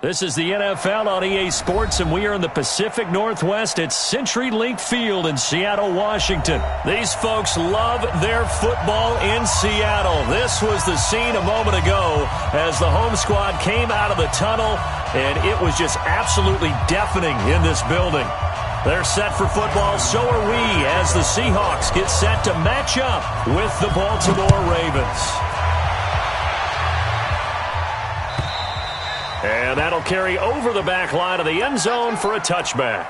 This is the NFL on EA Sports, and we are in the Pacific Northwest at CenturyLink Field in Seattle, Washington. These folks love their football in Seattle. This was the scene a moment ago as the home squad came out of the tunnel, and it was just absolutely deafening in this building. They're set for football, so are we, as the Seahawks get set to match up with the Baltimore Ravens. And that'll carry over the back line of the end zone for a touchback.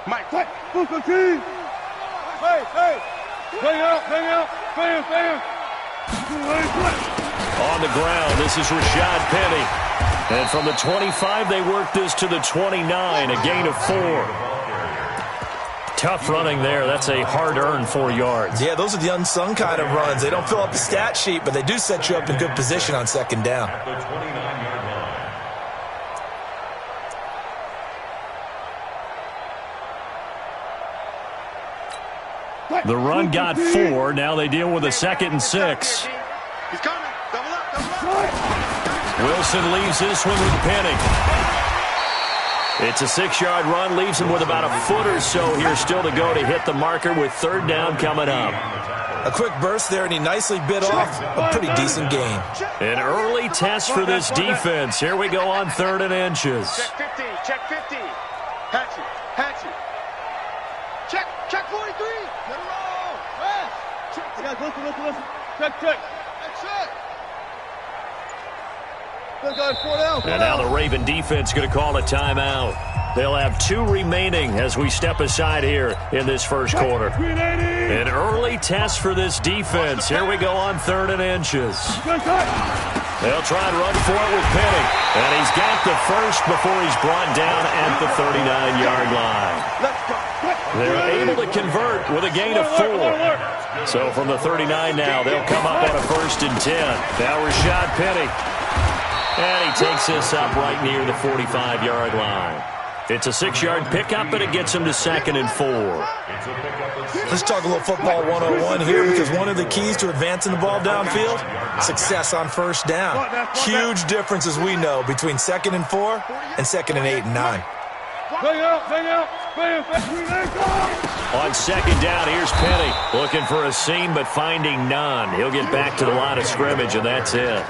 Mike, what? Hey, bang out, bam. On the ground, this is Rashad Penny. And from the 25, they work this to the 29, a gain of 4. Tough running there. That's a hard-earned 4 yards. Yeah, those are the unsung kind of runs. They don't fill up the stat sheet, but they do set you up in good position on second down. The run got 4. Now they deal with a 2nd and 6. He's coming. Double up. Wilson leaves this one with Penny. It's a 6-yard run. Leaves him with about a foot or so here still to go to hit the marker with 3rd down coming up. A quick burst there, and he nicely bit off a pretty decent gain. An early test for this defense. Here we go on 3rd and inches. Check 50. Hatchet. Check 43. Get a roll. Listen. Check. And now the Raven defense going to call a timeout. They'll have 2 remaining as we step aside here in this first quarter. An early test for this defense. Here we go on 3rd and inches. They'll try and run for it with Penny. And he's got the first before he's brought down at the 39-yard line. They're able to convert with a gain of 4. So from the 39 now, they'll come up on a 1st and 10. Now Rashad Penny. And he takes this up right near the 45-yard line. It's a 6-yard pickup, and it gets him to 2nd and 4. Let's talk a little football 101 here, because one of the keys to advancing the ball downfield, success on 1st down. Huge difference, as we know, between 2nd and 4 and 2nd and 8 and 9. Bang out. On 2nd down, here's Penny. Looking for a seam, but finding none. He'll get back to the line of scrimmage, and that's it.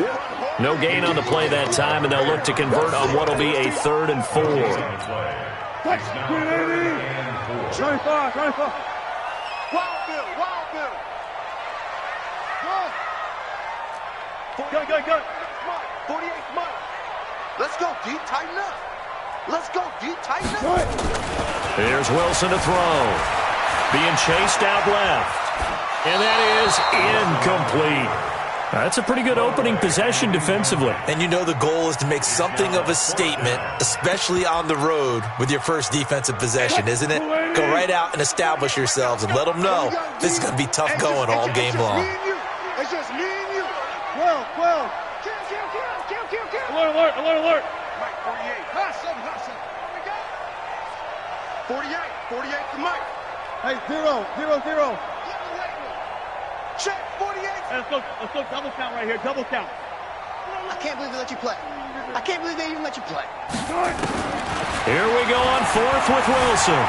No gain on the play that time, and they'll look to convert on what will be a 3rd and 4. 25. Wild Bill. Go. 48, Mike. Let's go, D. Tighten up. Here's Wilson to throw. Being chased out left. And that is incomplete. That's a pretty good opening possession defensively. And you know the goal is to make something of a statement, especially on the road with your first defensive possession, isn't it? Go right out and establish yourselves and let them know this is going to be tough going all game long. It's just me and you. 12. Kill. Alert. Mike, 48. Hustle. 48 to Mike. Hey, 0. Check 48. Let's go double count right here. Double count. I can't believe they let you play. I can't believe they even let you play. Here we go on 4th with Wilson.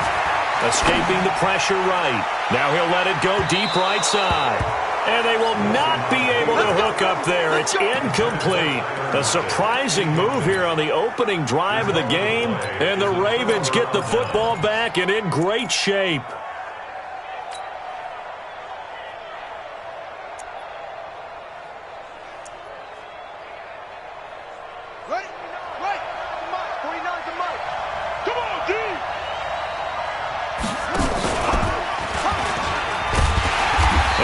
Escaping the pressure right. Now he'll let it go deep right side. And they will not be able to hook up there. It's incomplete. A surprising move here on the opening drive of the game. And the Ravens get the football back and in great shape. Right. 49 to Mike. Come on, D.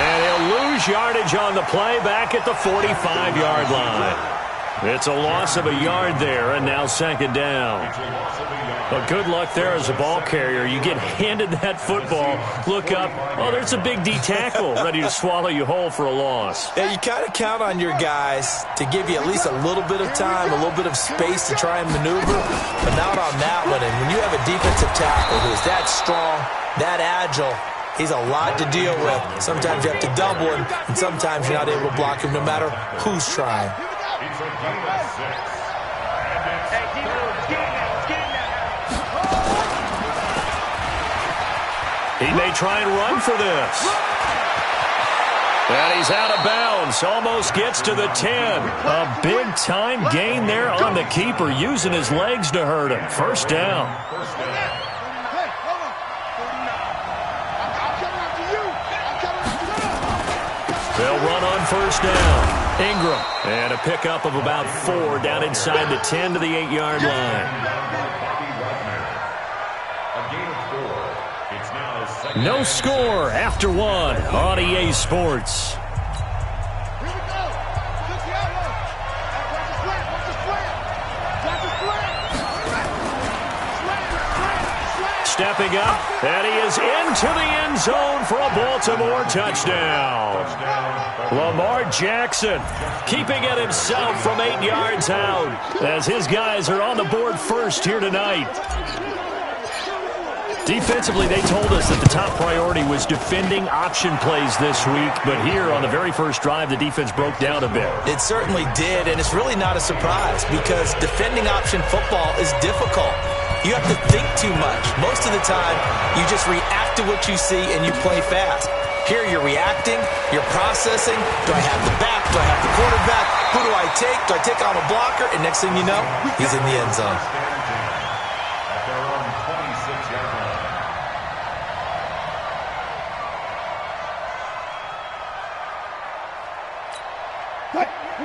And he'll lose lose yardage on the play back at the 45-yard line. It's a loss of a yard there, and now second down. But good luck there as a ball carrier. You get handed that football, look up, oh, there's a big D tackle ready to swallow you whole for a loss. Yeah, you kind of count on your guys to give you at least a little bit of time, a little bit of space to try and maneuver, but not on that one. And when you have a defensive tackle who's that strong, that agile, he's a lot to deal with. Sometimes you have to double him, and sometimes you're not able to block him no matter who's trying. He may try and run for this. And he's out of bounds. Almost gets to the 10. A big-time gain there on the keeper, using his legs to hurt him. First down. They'll run on first down. Ingram. And a pickup of about 4 down inside the 10 to the 8-yard line. No score after 1 on EA Sports. Stepping up, and he is into the end zone for a Baltimore touchdown. Lamar Jackson keeping it himself from 8 yards out as his guys are on the board first here tonight. Defensively, they told us that the top priority was defending option plays this week, but here on the very first drive, the defense broke down a bit. It certainly did, and it's really not a surprise because defending option football is difficult. You have to think too much. Most of the time, you just react to what you see and you play fast. Here you're reacting, you're processing. Do I have the back? Do I have the quarterback? Who do I take? Do I take on a blocker? And next thing you know, he's in the end zone.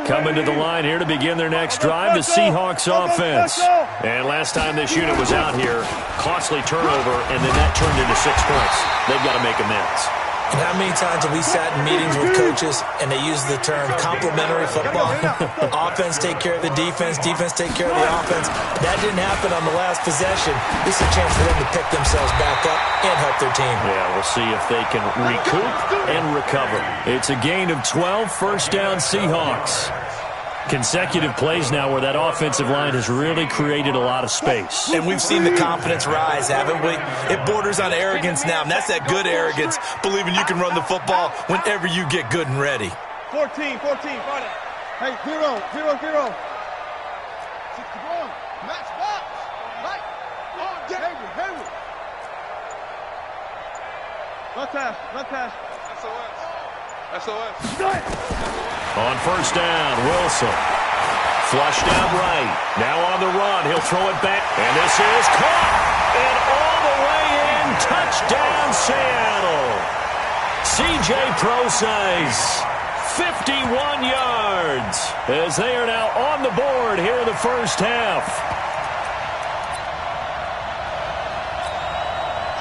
Coming to the line here to begin their next drive, the Seahawks offense. And last time this unit was out here, costly turnover, and then that turned into 6 points. They've got to make amends. And how many times have we sat in meetings with coaches and they use the term complementary football? Offense take care of the defense, defense take care of the offense. That didn't happen on the last possession. This is a chance for them to pick themselves back up and help their team. Yeah, we'll see if they can recoup and recover. It's a gain of 12, first down Seahawks. Consecutive plays now where that offensive line has really created a lot of space. And we've seen the confidence rise, haven't we? It borders on arrogance now, and that's that good arrogance, believing you can run the football whenever you get good and ready. 14, Friday. Hey, 0. 60 ball. Match box. Right. On, Henry. Left hash. SOS. On first down, Wilson. Flushed out right. Now on the run. He'll throw it back. And this is caught. And all the way in. Touchdown, Seattle. C.J. Prosise. 51 yards. As they are now on the board here in the first half.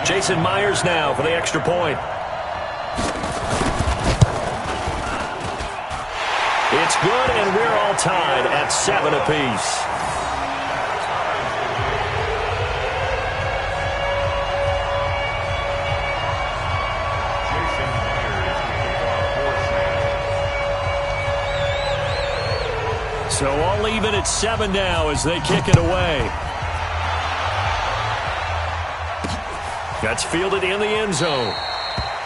Jason Myers now for the extra point. It's good, and we're all tied at 7 apiece. So all even at 7 now as they kick it away. That's fielded in the end zone.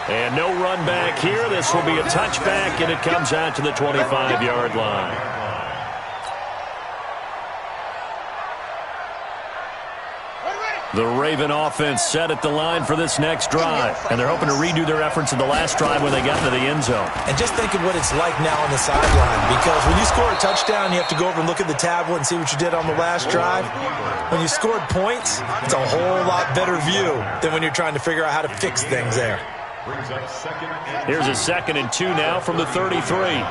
And no run back here. This will be a touchback, and it comes out to the 25-yard line. The Raven offense set at the line for this next drive, and they're hoping to redo their efforts in the last drive when they got into the end zone. And just think of what it's like now on the sideline, because when you score a touchdown, you have to go over and look at the tablet and see what you did on the last drive. When you scored points, it's a whole lot better view than when you're trying to figure out how to fix things there. Here's a 2nd and 2 now from the 33.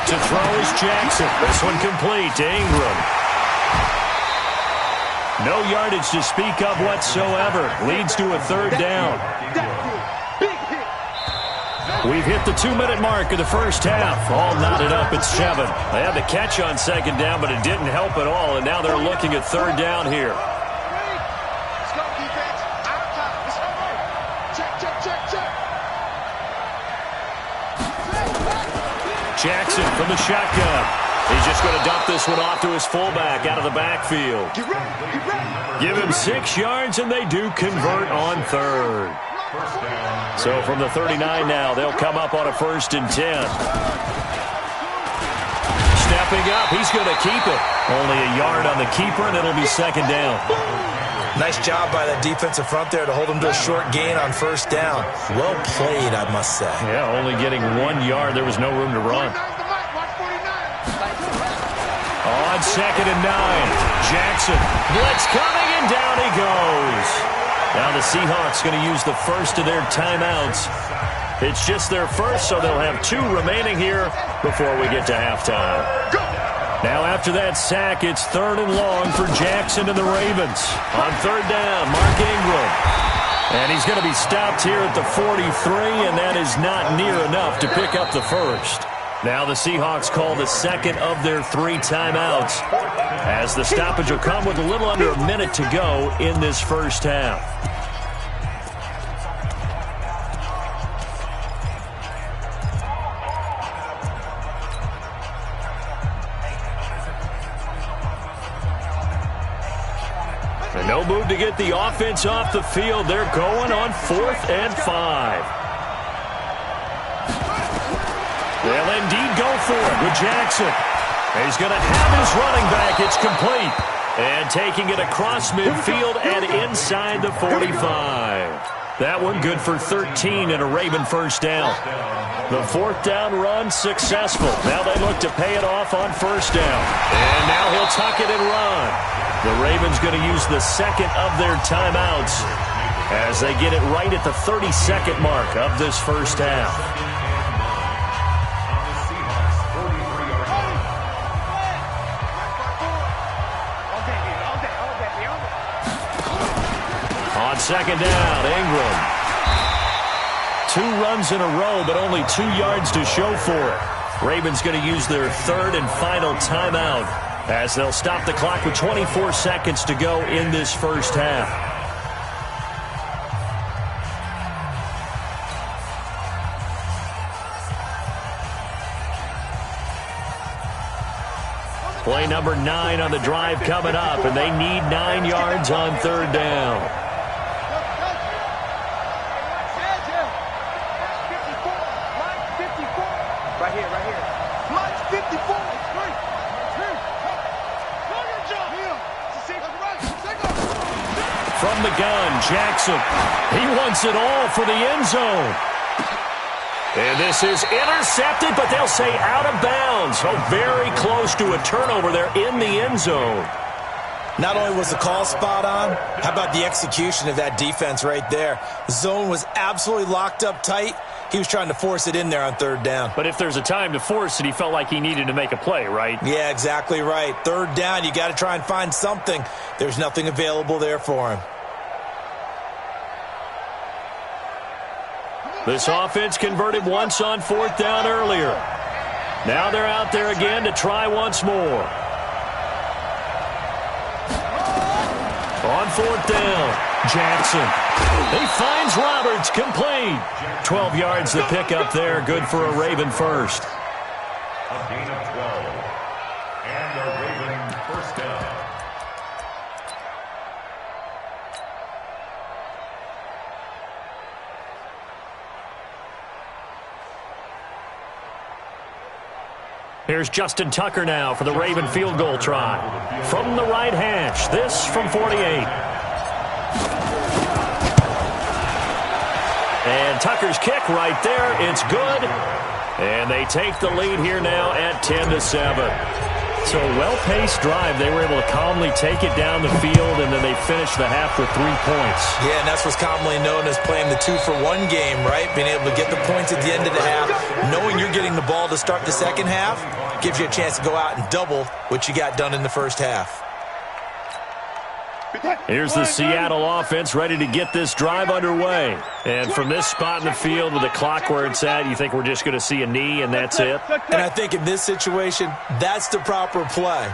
To throw Jackson. This one complete to Ingram. No yardage to speak of whatsoever. Leads to a third down. We've hit the 2-minute mark of the first half. All knotted up at 7. They had the catch on second down, but it didn't help at all, and now they're looking at third down here. Jackson from the shotgun. He's just going to dump this one off to his fullback out of the backfield. Give him 6 yards, and they do convert on third. So from the 39 now, they'll come up on a 1st and 10. Stepping up, he's going to keep it. Only a yard on the keeper, and it'll be second down. Nice job by that defensive front there to hold him to a short gain on 1st down. Well played, I must say. Yeah, only getting 1 yard. There was no room to run. On 2nd and 9, Jackson. Blitz coming, and down he goes. Now the Seahawks going to use the first of their timeouts. It's just their first, so they'll have 2 remaining here before we get to halftime. Now after that sack, it's 3rd and long for Jackson and the Ravens. On 3rd down, Mark Ingram. And he's going to be stopped here at the 43, and that is not near enough to pick up the first. Now the Seahawks call the second of their 3 timeouts, as the stoppage will come with a little under a minute to go in this first half. And no move to get the offense off the field. They're going on 4th and 5. They'll indeed go for it with Jackson. He's going to have his running back. It's complete. And taking it across midfield and inside the 45. That one good for 13 and a Raven first down. The 4th down run successful. Now they look to pay it off on 1st down. And now he'll tuck it and run. The Ravens going to use the second of their timeouts as they get it right at the 32nd mark of this first half. On 2nd down, Ingram. 2 runs in a row, but only 2 yards to show for it. Ravens going to use their 3rd and final timeout as they'll stop the clock with 24 seconds to go in this first half. Play number 9 on the drive coming up, and they need 9 yards on 3rd down. Right here. Mine's 54. From the gun, Jackson. He wants it all for the end zone. And this is intercepted, but they'll say out of bounds. Oh, very close to a turnover there in the end zone. Not only was the call spot on, how about the execution of that defense right there? The zone was absolutely locked up tight. He was trying to force it in there on 3rd down. But if there's a time to force it, he felt like he needed to make a play, right? Yeah, exactly right. 3rd down, you got to try and find something. There's nothing available there for him. This offense converted once on 4th down earlier. Now they're out there again to try once more. On 4th down, Jackson. He finds Roberts, complete. 12 yards to pick up there, good for a Raven first. A gain of 12, and a Raven first down. Here's Justin Tucker now for the Raven field goal try. From the right hash, this from 48. And Tucker's kick right there, it's good. And they take the lead here now at 10-7. So a well-paced drive. They were able to calmly take it down the field, and then they finished the half with 3 points. Yeah, and that's what's commonly known as playing the 2-for-1 game, right? Being able to get the points at the end of the half, knowing you're getting the ball to start the second half, gives you a chance to go out and double what you got done in the first half. Here's the Seattle offense ready to get this drive underway. And from this spot in the field with the clock where it's at, you think we're just going to see a knee and that's it? And I think in this situation, that's the proper play.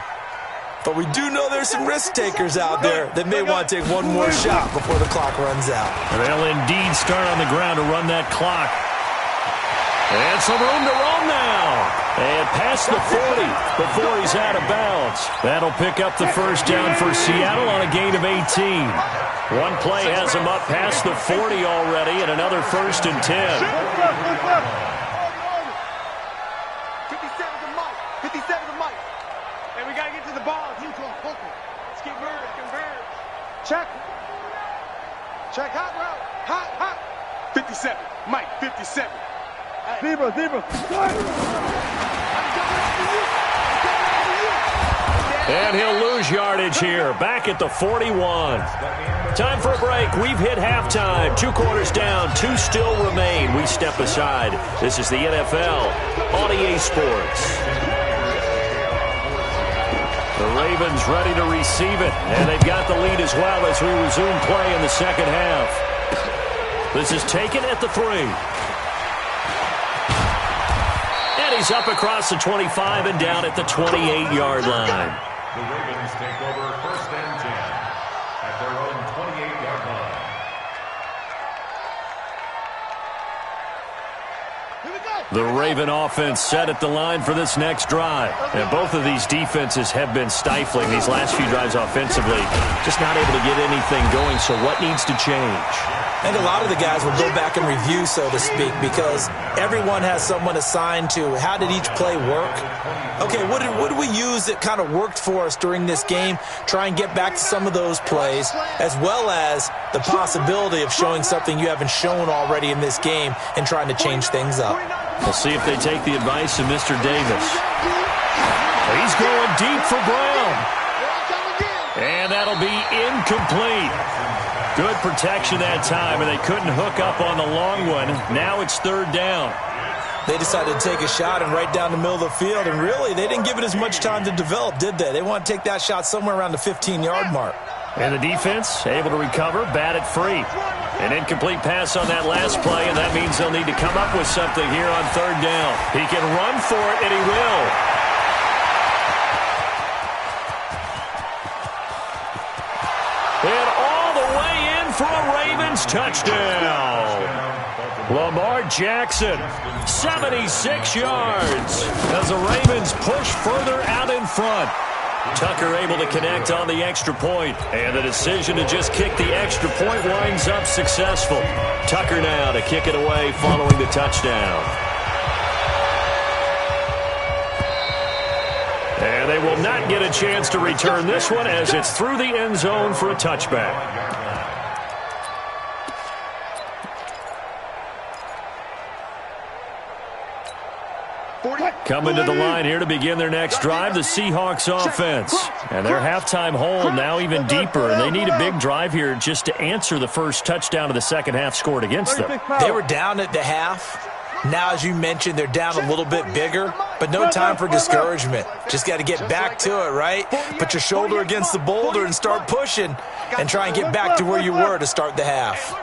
But we do know there's some risk takers out there that may want to take one more shot before the clock runs out. They'll indeed start on the ground to run that clock. And some room to roam now. And past the 40 before he's out of bounds. That'll pick up the first down for Seattle on a gain of 18. One play has him up past the 40 already, and another 1st and 10. 57 to Mike. 57 to Mike. And we got to get to the ball. Let's keep moving. Converge. Check. Check. Hot route. Hot. 57. Mike, 57. Zebra. And he'll lose yardage here. Back at the 41. Time for a break. We've hit halftime. 2 quarters down. 2 still remain. We step aside. This is the NFL on EA Sports. The Ravens ready to receive it. And they've got the lead as well as we resume play in the second half. This is taken at the 3. And he's up across the 25 and down at the 28-yard line. The Ravens take over 1st and 10 at their own 28-yard line. The Raven offense set at the line for this next drive. And both of these defenses have been stifling these last few drives offensively. Just not able to get anything going, so what needs to change? I think a lot of the guys will go back and review, so to speak, because everyone has someone assigned to how did each play work. Okay, what did we use that kind of worked for us during this game? Try and get back to some of those plays, as well as the possibility of showing something you haven't shown already in this game and trying to change things up. We'll see if they take the advice of Mr. Davis. He's going deep for Brown. And that'll be incomplete. Good protection that time, and they couldn't hook up on the long one. Now it's 3rd down. They decided to take a shot and right down the middle of the field, and really, they didn't give it as much time to develop, did they? They want to take that shot somewhere around the 15-yard mark. And the defense able to recover, batted free. An incomplete pass on that last play, and that means they'll need to come up with something here on 3rd down. He can run for it, and he will. And all the way in for a Ravens touchdown. Lamar Jackson, 76 yards as the Ravens push further out in front. Tucker able to connect on the extra point, and the decision to just kick the extra point winds up successful. Tucker now to kick it away following the touchdown. And they will not get a chance to return this one as it's through the end zone for a touchback. Coming to the line here to begin their next drive, the Seahawks offense. And their halftime hole now even deeper, and they need a big drive here just to answer the first touchdown of the second half scored against them. They were down at the half. Now, as you mentioned, they're down a little bit bigger, but no time for discouragement. Just got to get back to it, right? Put your shoulder against the boulder and start pushing and try and get back to where you were to start the half.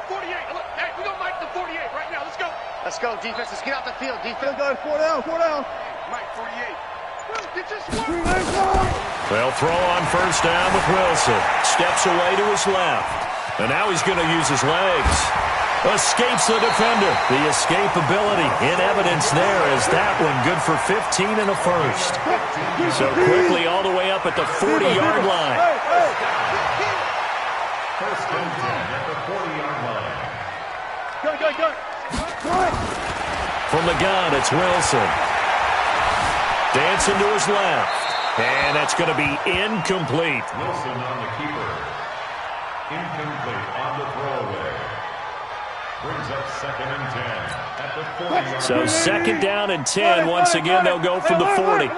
Let's go, defense. Let's get out the field, defense. Go, 4 down. Mike, 48. They'll throw on first down with Wilson. Steps away to his left. And now he's going to use his legs. Escapes the defender. The escapability in evidence there as that one good for 15 in the first. So quickly all the way up at the 40-yard line. First and 10 at the 40-yard line. Go. From the gun, it's Wilson. Dancing to his left. And that's going to be incomplete. Wilson on the keeper. Incomplete on the throwaway. Brings up 2nd and 10 at the 40-yard line. So 2nd down and 10. Once again, they'll go from the 40.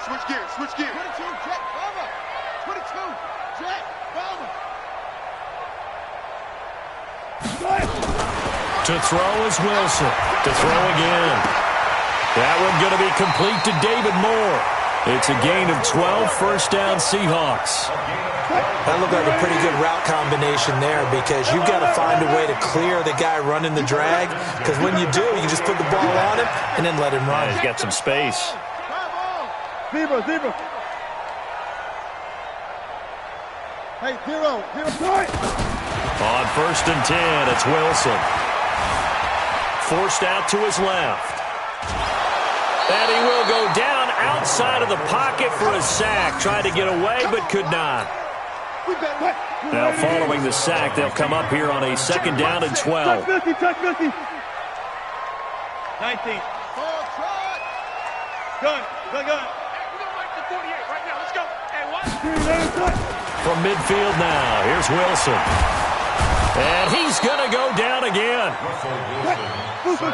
Switch gears, switch gears. 22, Jet, Bomber. 22, Jet, Bomber. To throw is Wilson. To throw again. That one going to be complete to David Moore. It's a gain of 12, first down Seahawks. That looked like a pretty good route combination there because you've got to find a way to clear the guy running the drag, because when you do, you can just put the ball on him and then let him run. Yeah, he's got some space. Zebra. Hey, zero. On first and 10, it's Wilson. Forced out to his left. And he will go down outside of the pocket for a sack. Tried to get away, but could not. Now following the sack, they'll come up here on a second down and 12. Touch 50. 19. Gun. We're going right to 48 right now. Let's go. And what? From midfield now, here's Wilson. And he's going to go down again.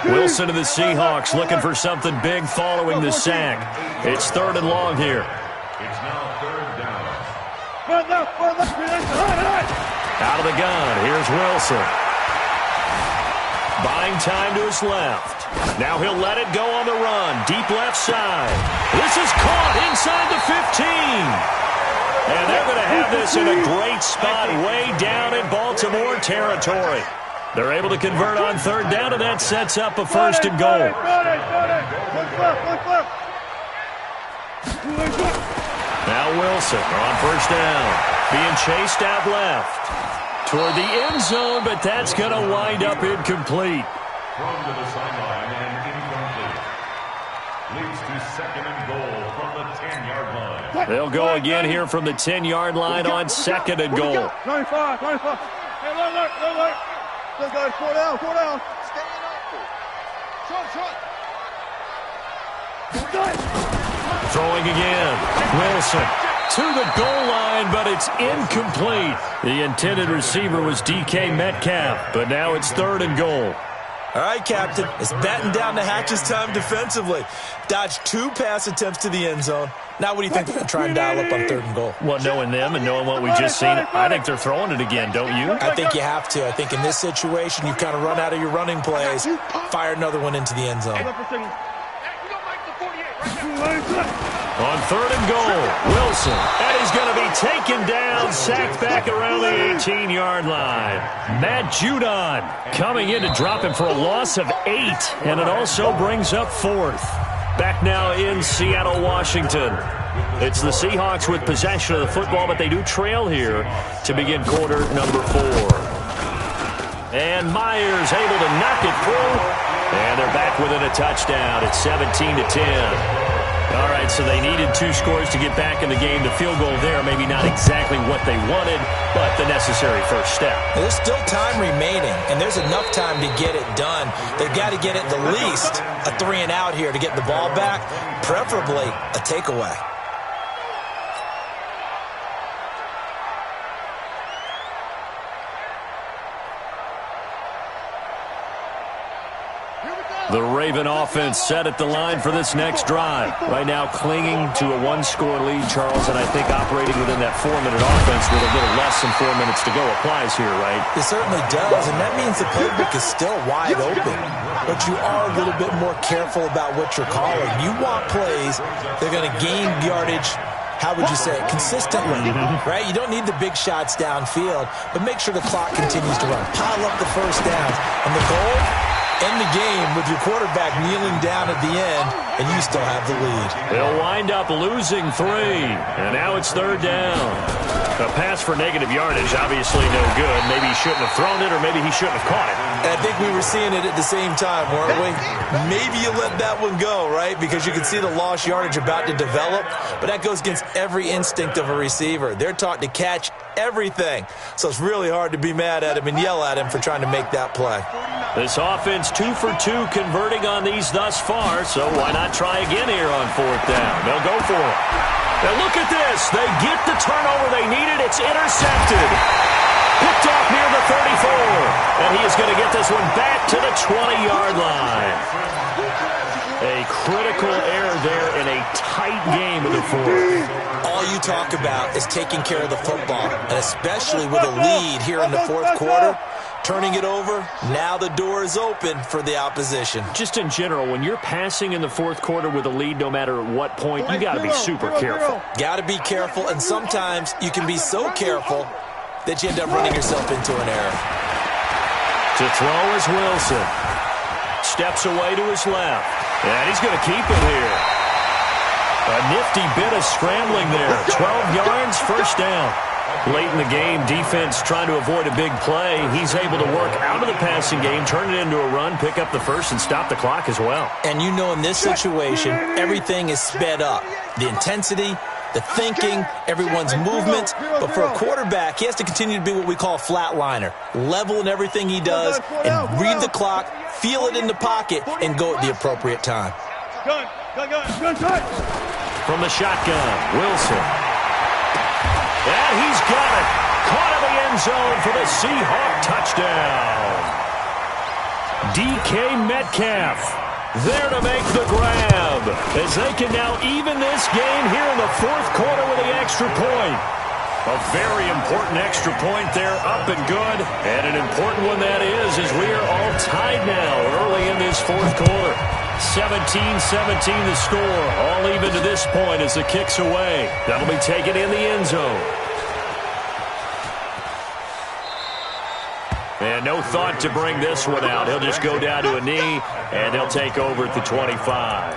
Wilson to the Seahawks looking for something big following the sack. It's third and long here. It's now third down. Out of the gun, here's Wilson. Buying time to his left. Now he'll let it go on the run. Deep left side. This is caught inside the 15. And they're going to have this in a great spot way down in Baltimore territory. They're able to convert on third down, and that sets up a first and goal. Now Wilson on first down. Being chased out left. Toward the end zone, but that's going to wind up incomplete. Thrown to the sideline and incomplete. Leads to second and goal from the 10-yard line. They'll go again here from the 10-yard line on second and goal. 95. Hey, look. Let's go. 4 down. Stay in Short. Throwing again. Wilson to the goal line, but it's incomplete. The intended receiver was DK Metcalf, but now it's third and goal. All right, Captain, it's batten down the hatches time defensively. Dodged 2 pass attempts to the end zone. Now what do you think they're going to try and dial up on third and goal? Well, knowing them and knowing what we just seen, I think they're throwing it again, don't you? I think you have to. I think in this situation, you've kind of run out of your running plays, fire another one into the end zone. On third and goal, Wilson. And he's going to be taken down, sacked back around the 18-yard line. Matt Judon coming in to drop him for a loss of 8, and it also brings up fourth. Back now in Seattle, Washington. It's the Seahawks with possession of the football, but they do trail here to begin quarter number 4. And Myers able to knock it through, and they're back within a touchdown. It's 17-10. All right, so they needed 2 scores to get back in the game. The field goal there, maybe not exactly what they wanted, but the necessary first step. There's still time remaining, and there's enough time to get it done. They've got to get at the least a 3-and-out here to get the ball back, preferably a takeaway. The Raven offense set at the line for this next drive. Right now clinging to a 1-score lead, Charles, and I think operating within that 4-minute offense with a little less than 4 minutes to go applies here, right? It certainly does, and that means the playbook is still wide open. But you are a little bit more careful about what you're calling. You want plays that are going to gain yardage, how would you say it, consistently, right? You don't need the big shots downfield, but make sure the clock continues to run. Pile up the first downs. And the goal? End the game with your quarterback kneeling down at the end, and you still have the lead. They'll wind up losing 3, and now it's third down. A pass for negative yardage, obviously no good. Maybe he shouldn't have thrown it, or maybe he shouldn't have caught it. I think we were seeing it at the same time, weren't we? Maybe you let that one go, right? Because you can see the lost yardage about to develop, but that goes against every instinct of a receiver. They're taught to catch everything, so it's really hard to be mad at him and yell at him for trying to make that play. This offense 2 for 2 converting on these thus far, so why not try again here on fourth down? They'll go for it. Now look at this. They get the turnover they needed. It's intercepted. Picked off near the 34. And he is going to get this one back to the 20-yard line. A critical error there in a tight game in the fourth. All you talk about is taking care of the football, and especially with a lead here in the fourth quarter, turning it over, now the door is open for the opposition. Just in general, when you're passing in the fourth quarter with a lead, no matter at what point, you got to be super careful. Got to be careful, and sometimes you can be so careful that you end up running yourself into an error. To throw is Wilson. Steps away to his left. And he's going to keep it here. A nifty bit of scrambling there. 12 yards, first down. Late in the game, defense trying to avoid a big play. He's able to work out of the passing game, turn it into a run, pick up the first, and stop the clock as well. And you know in this situation, everything is sped up. The intensity, the thinking, everyone's movement. But for a quarterback, he has to continue to be what we call a flatliner. Level in everything he does and read the clock, feel it in the pocket, and go at the appropriate time. Gun. From the shotgun, Wilson. And he's got it. Caught in the end zone for the Seahawk touchdown. DK Metcalf there to make the grab as they can now even this game here in the fourth quarter with the extra point. A very important extra point there, up and good. And an important one that is, as we are all tied now early in this fourth quarter. 17-17 the score, all even to this point as the kick's away. That'll be taken in the end zone. And no thought to bring this one out. He'll just go down to a knee, and they'll take over at the 25.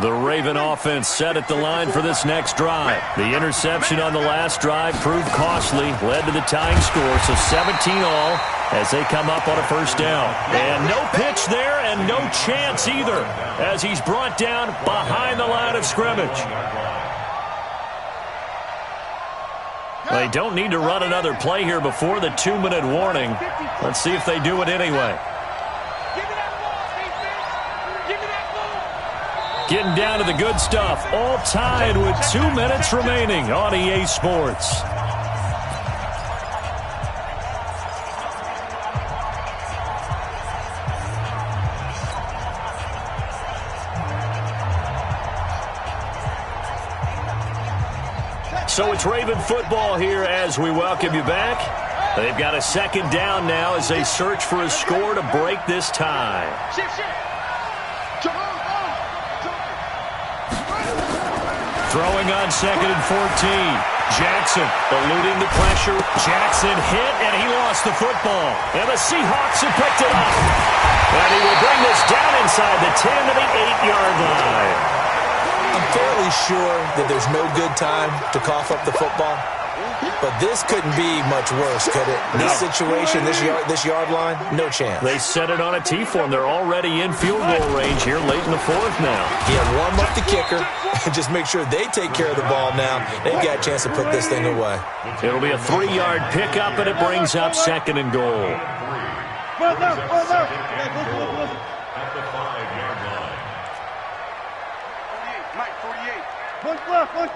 The Raven offense set at the line for this next drive. The interception on the last drive proved costly, led to the tying score, so 17 all as they come up on a first down. And no pitch there and no chance either as he's brought down behind the line of scrimmage. They don't need to run another play here before the 2-minute warning. Let's see if they do it anyway. Getting down to the good stuff, all tied with 2 minutes remaining on EA Sports. So it's Raven football here as we welcome you back. They've got a second down now as they search for a score to break this tie. Throwing on 2nd and 14. Jackson eluding the pressure. Jackson hit, and he lost the football. And the Seahawks have picked it up. And he will bring this down inside the 10 to the 8-yard line. I'm fairly sure that there's no good time to cough up the football. But this couldn't be much worse, could it? This situation, this yard line, no chance. They set it on a T-form. They're already in field goal range here late in the fourth now. Yeah, warm up the kicker and just make sure they take care of the ball now. They've got a chance to put this thing away. It'll be a 3-yard pickup, and it brings up 2nd and goal. At the 5-yard line. Mike, 48. One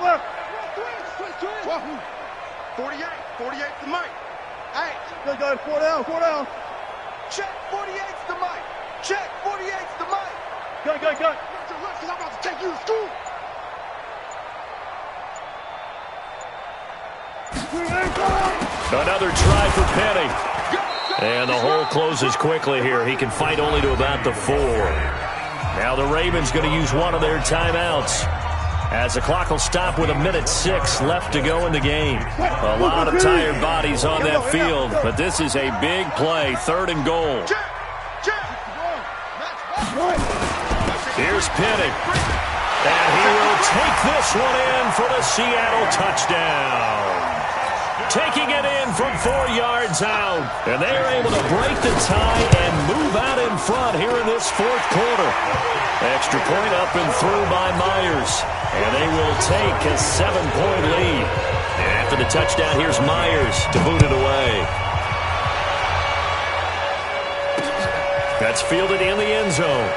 left. 48 to Mike. Hey. Good, 4 down. Check, 48's to Mike. Check, 48's to Mike. Good. Watch your left, 'cause I'm about to take you to school. Another try for Penny. And the hole closes quickly here. He can fight only to about the 4. Now the Ravens going to use one of their timeouts, as the clock will stop with 1:06 left to go in the game. A lot of tired bodies on that field, but this is a big play, 3rd and goal. Here's Penny. And he will take this one in for the Seattle touchdown. Taking it in from 4 yards out. And they are able to break the tie and move out in front here in this fourth quarter. Extra point up and through by Myers. And they will take a 7-point lead. And after the touchdown, here's Myers to boot it away. That's fielded in the end zone.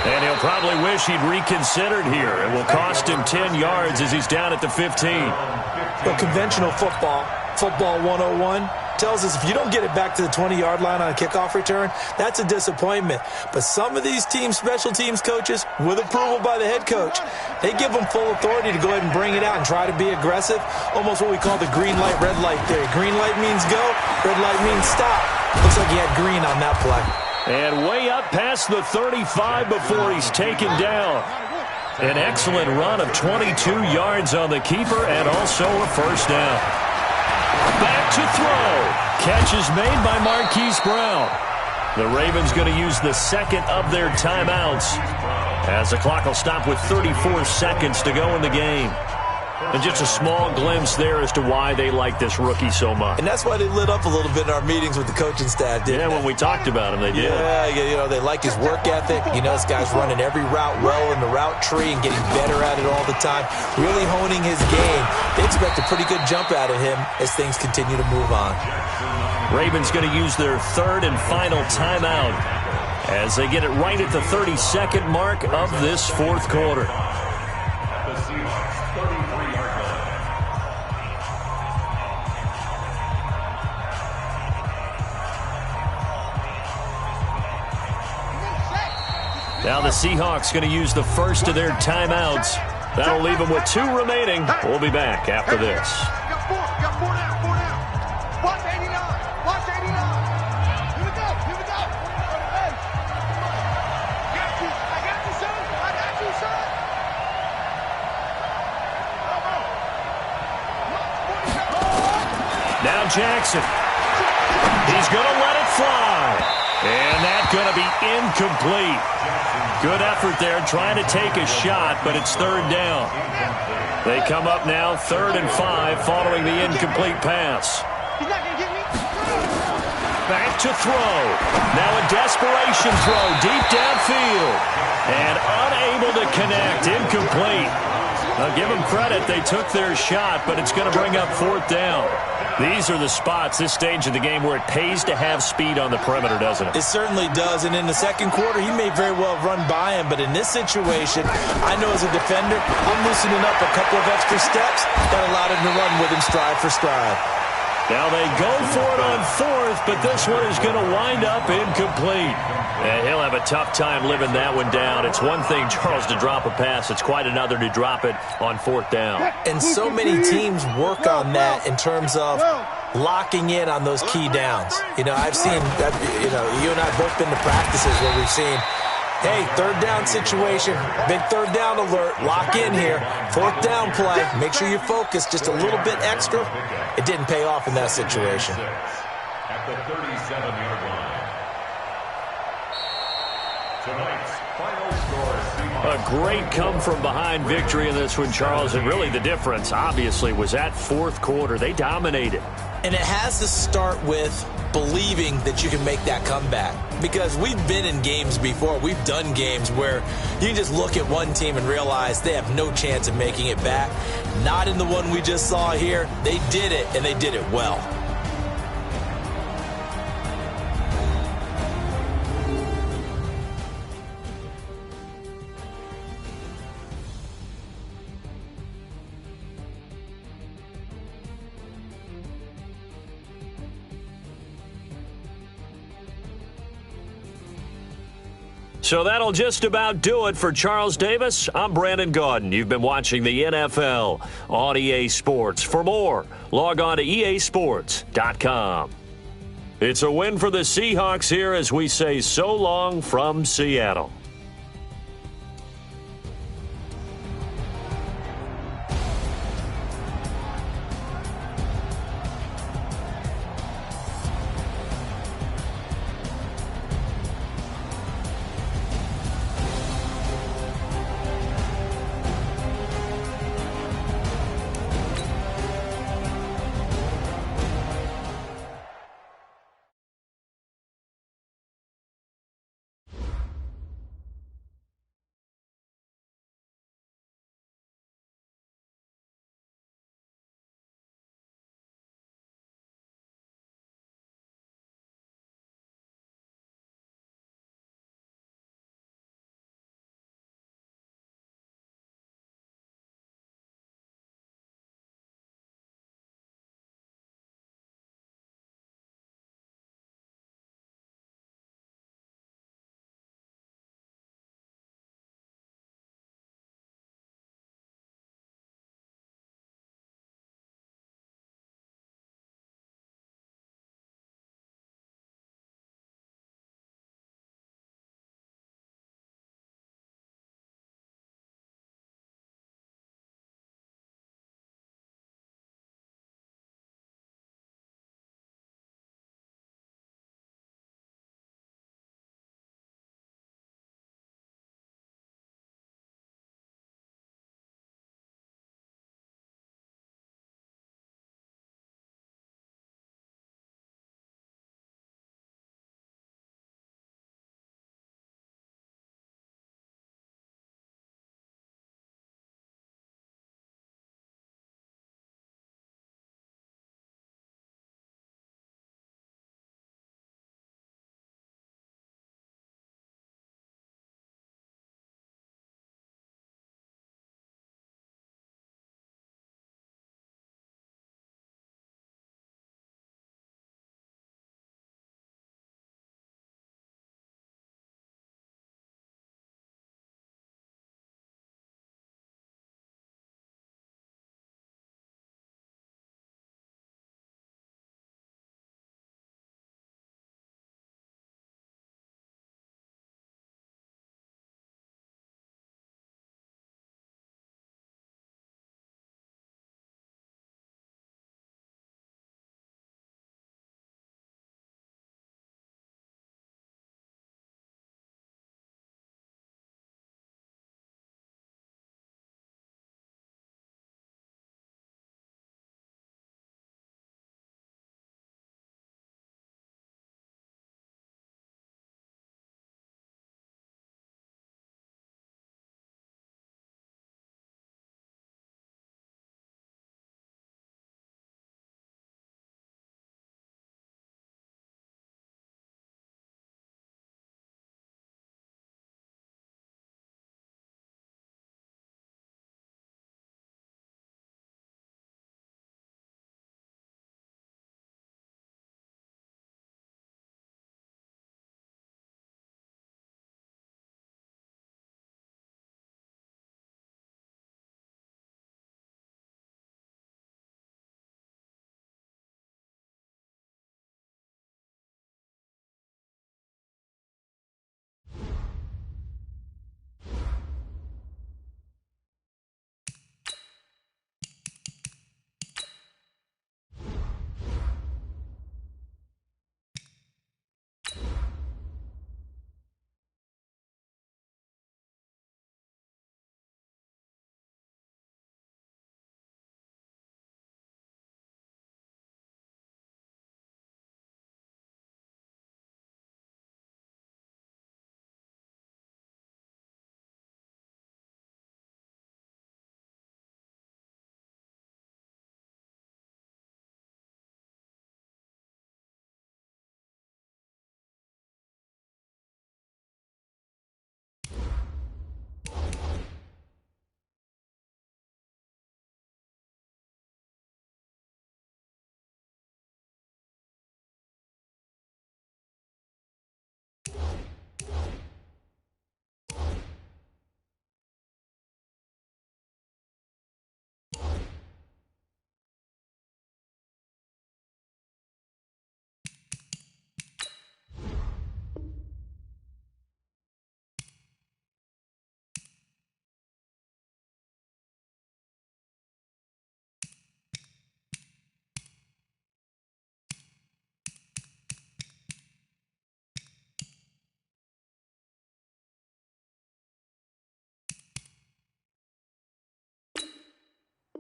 And he'll probably wish he'd reconsidered here. It will cost him 10 yards as he's down at the 15. Well, conventional football 101, tells us if you don't get it back to the 20-yard line on a kickoff return, that's a disappointment. But some of these teams, special teams coaches, with approval by the head coach, they give them full authority to go ahead and bring it out and try to be aggressive, almost what we call the green light, red light theory. Green light means go, red light means stop. Looks like he had green on that play. And way up past the 35 before he's taken down. An excellent run of 22 yards on the keeper and also a first down. Back to throw. Catch is made by Marquise Brown. The Ravens going to use the second of their timeouts as the clock will stop with 34 seconds to go in the game. And just a small glimpse there as to why they like this rookie so much. And that's why they lit up a little bit in our meetings with the coaching staff, didn't they? When we talked about him, they did. Yeah, you know, they like his work ethic. You know, this guy's running every route well in the route tree and getting better at it all the time, really honing his game. They expect a pretty good jump out of him as things continue to move on. Ravens going to use their third and final timeout as they get it right at the 32nd mark of this fourth quarter. Now the Seahawks going to use the first of their timeouts. That'll leave them with 2 remaining. We'll be back after this. Got four now. Watch 89. Watch 89. Here we go. Hey. I got you, son. Now Jackson. He's going to let it fly. And that's going to be incomplete. Good effort there trying to take a shot, but it's third down. They come up now 3rd and 5 following the incomplete pass. He's not going to get me. Back to throw. Now a desperation throw deep downfield. And unable to connect. Incomplete. Now give them credit. They took their shot, but it's going to bring up 4th down. These are the spots, this stage of the game, where it pays to have speed on the perimeter, doesn't it? It certainly does, and in the second quarter, he may very well run by him, but in this situation, I know as a defender, I'm loosening up a couple of extra steps that allowed him to run with him stride for stride. Now they go for it on 4th, but this one is going to wind up incomplete. And he'll have a tough time living that one down. It's one thing, Charles, to drop a pass. It's quite another to drop it on 4th down. And so many teams work on that in terms of locking in on those key downs. You know, I've seen that, you know, you and I have both been to practices where we've seen, hey, 3rd down situation, big 3rd down alert, lock in here, 4th down play, make sure you're focused just a little bit extra. It didn't pay off in that situation. At the 37-yard line. Tonight's final score. A great come-from-behind victory in this one, Charles, and really the difference, obviously, was that 4th quarter. They dominated. And it has to start with believing that you can make that comeback. Because we've been in games before. We've done games where you can just look at one team and realize they have no chance of making it back. Not in the one we just saw here. They did it, and they did it well. So that'll just about do it for Charles Davis. I'm Brandon Gaudin. You've been watching the NFL on EA Sports. For more, log on to easports.com. It's a win for the Seahawks here as we say so long from Seattle.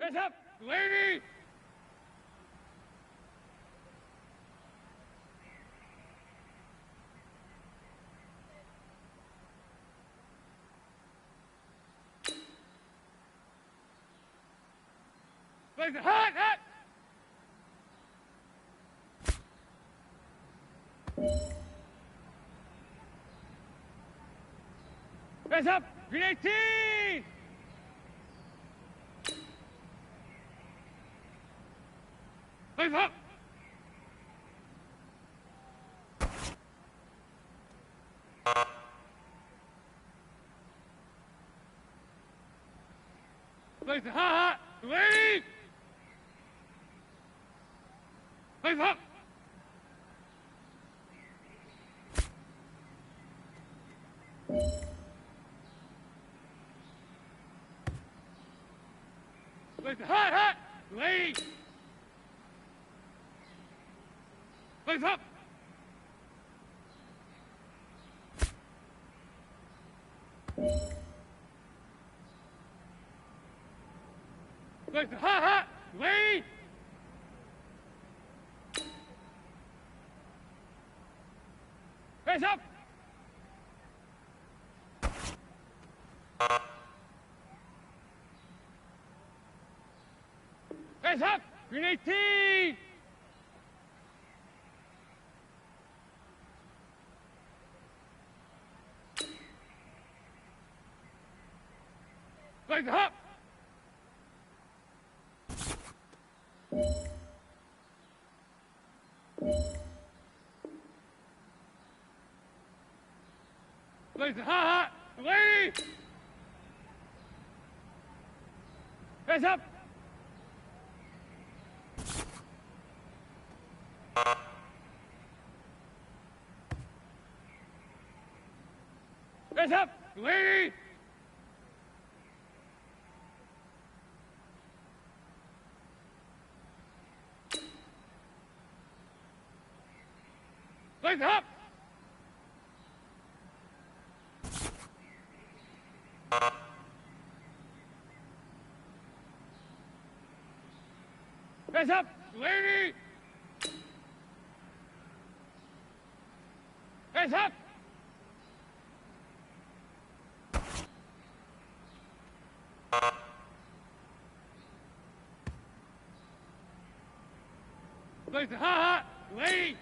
Hands up, lady! Place it hot, hot! Hands up, green 18! Place up! Place it hot, hot! Lady! Place up! Place it hot, hot! Lady! Place up! Place it hot, hot! Lady! Face up! Face up! Green 18! Face up! Place it hot, hot! Lady! Face up! Face up! Lady! Place up! Face up! Lady! Face up! Place it hot, hot! Lady!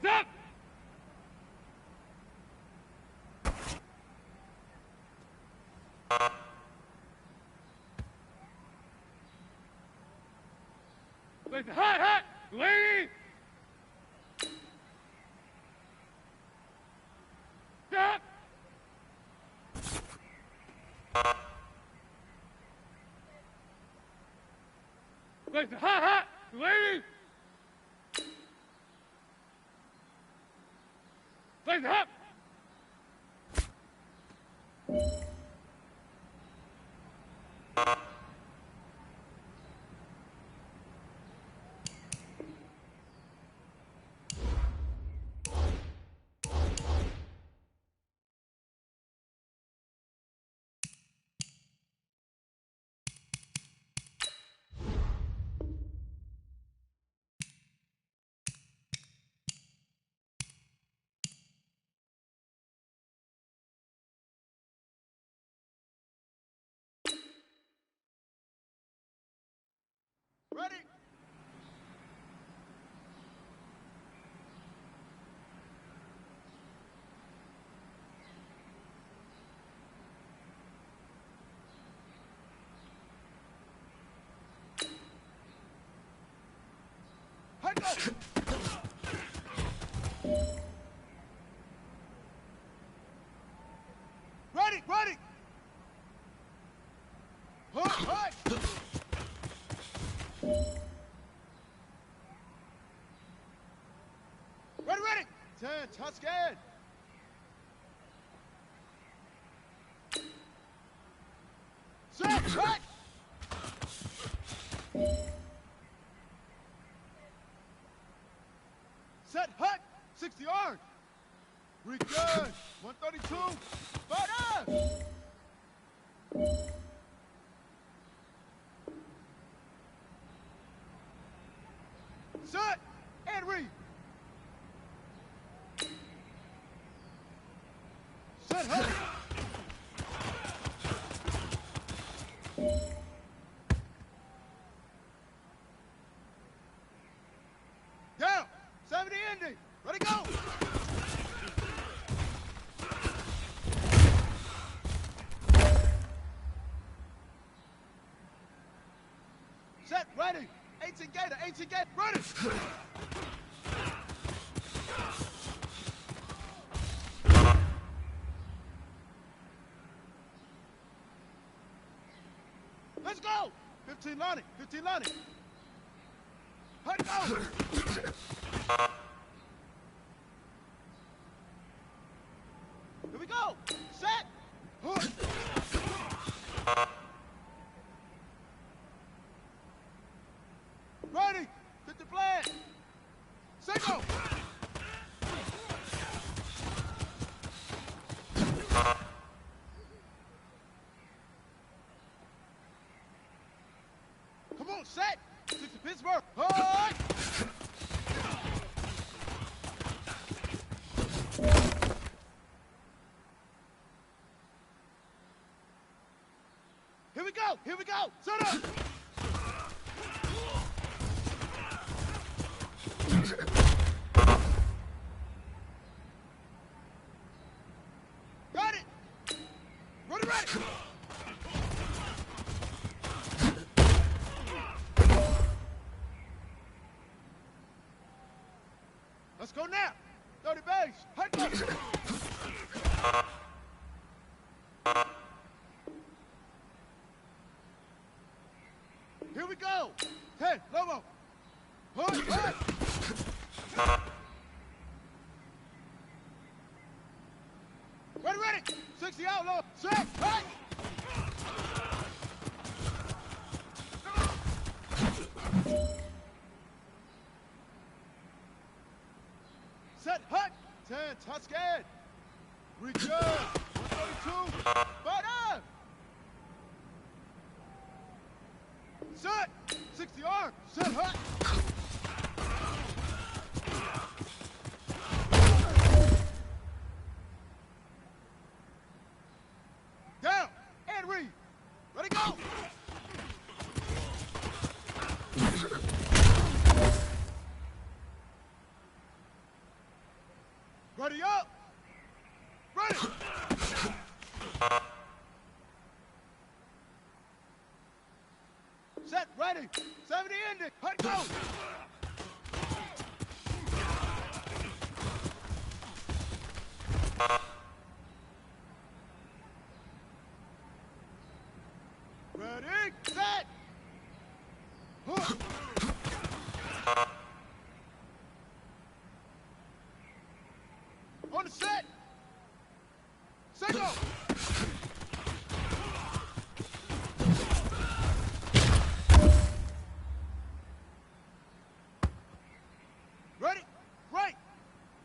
Stop! Place it hot, hot! Lady! Stop! Place it hot, hot! Lady! Place it hot! Ready? Head up! Ready, ready! Right! Ready, ready! 10, touch scared! Set, right! Set, hut! 60 yard! Re good! 132! Fire! Down. 70 Indy. Ready, go. Set, ready. 18 Gator, 18 Gator, ready. Let's go. 15 Lonnie, 15 Lonnie. Hut, go. Here we go. Set. Hook. Ready. Hit the flag. Signal. Come on, set. 60 Pittsburgh. Hut. Here we go. Here we go. Set up. Got it. Ready, ready. Let's go now. 30 base. Hut go. Here we go. 10, Lobo. Hut, hut. Ready, ready. 60 out, low. Set, hut. Set, hut. 10, Tuscan. Return. 132. Butter. Set. 60 arm. Set, hut. Down. And read. Ready, go. Ready up. Ready. Set, ready. 70 Indy. Hut, go. Ready, set. Hook. On the set. Signal. Ready, right.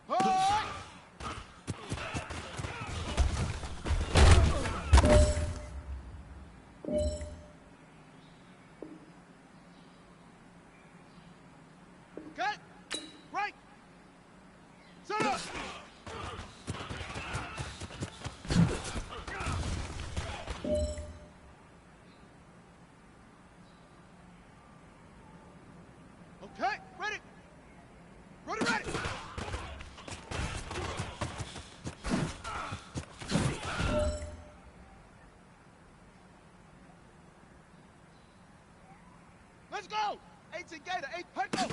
High. Okay, right. Set up. Okay, ready. Ready, ready. Let's go. 18 Gator, 8 Hut, go.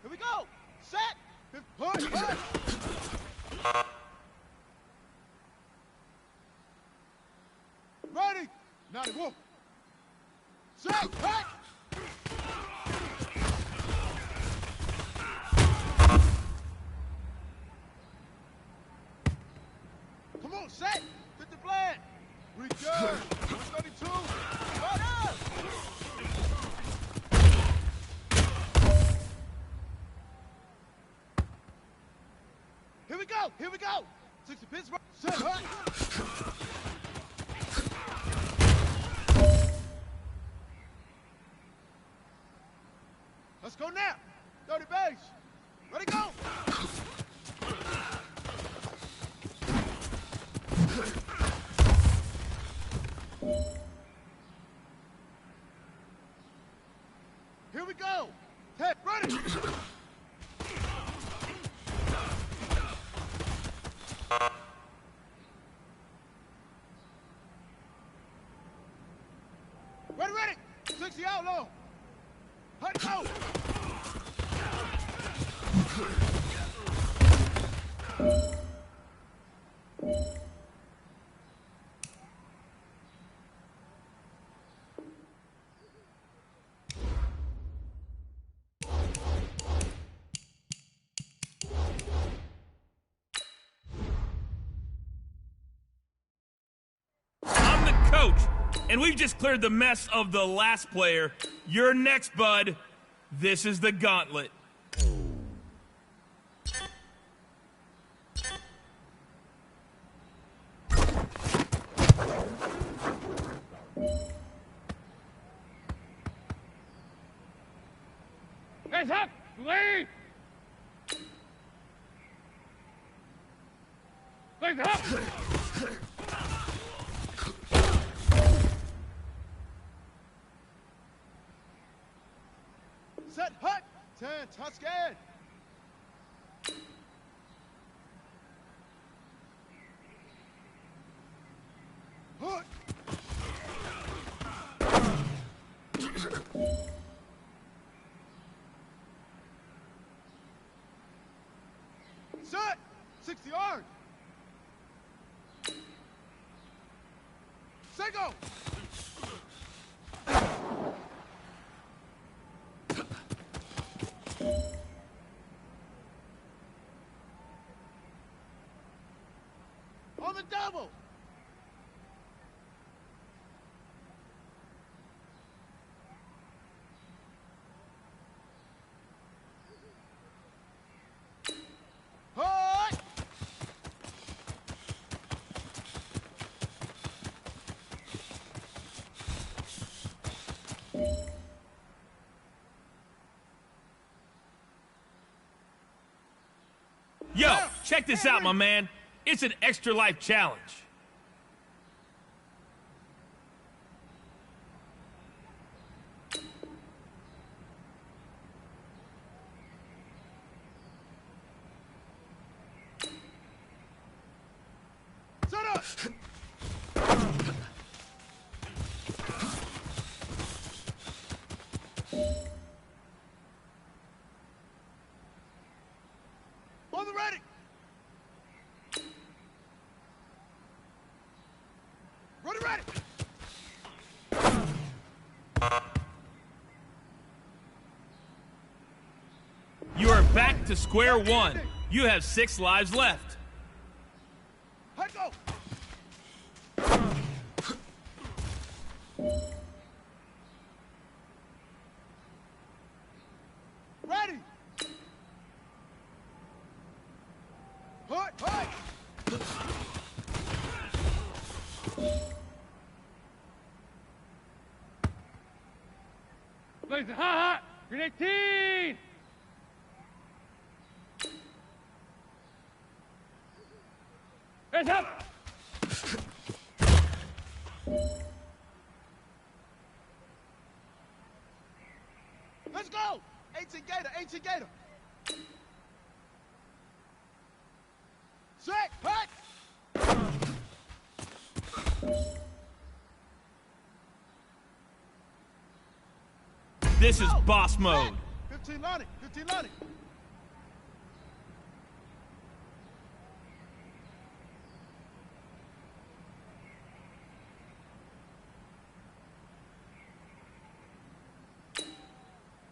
Here we go. Set. Hut, hut. Ready. 91. Set. Hut. Come on, set. Hit the flag. Return. 132. Right up. Here we go. Here we go. 60 Pittsburgh. Set, hut. Let's go now. 30 base. Ready, go. I'm the coach, and we've just cleared the mess of the last player. You're next, bud. This is the gauntlet. Hands up! Lead! Legs up! Set, hut! 10, touch scared! Hut! Set! 60 yards! Set go! On the double! Hut! Yo, check this out, my man. It's an extra life challenge. Set up! On the ready! Ready, ready! You are back to square one. You have 6 lives left. Head go! Ready! Hut, hut! Blaze it, hot! Green 18! Hands up! Let's go! 18 Gator, 18 Gator! Set, hut! This is boss mode. 15 Lonnie, 15 Lonnie.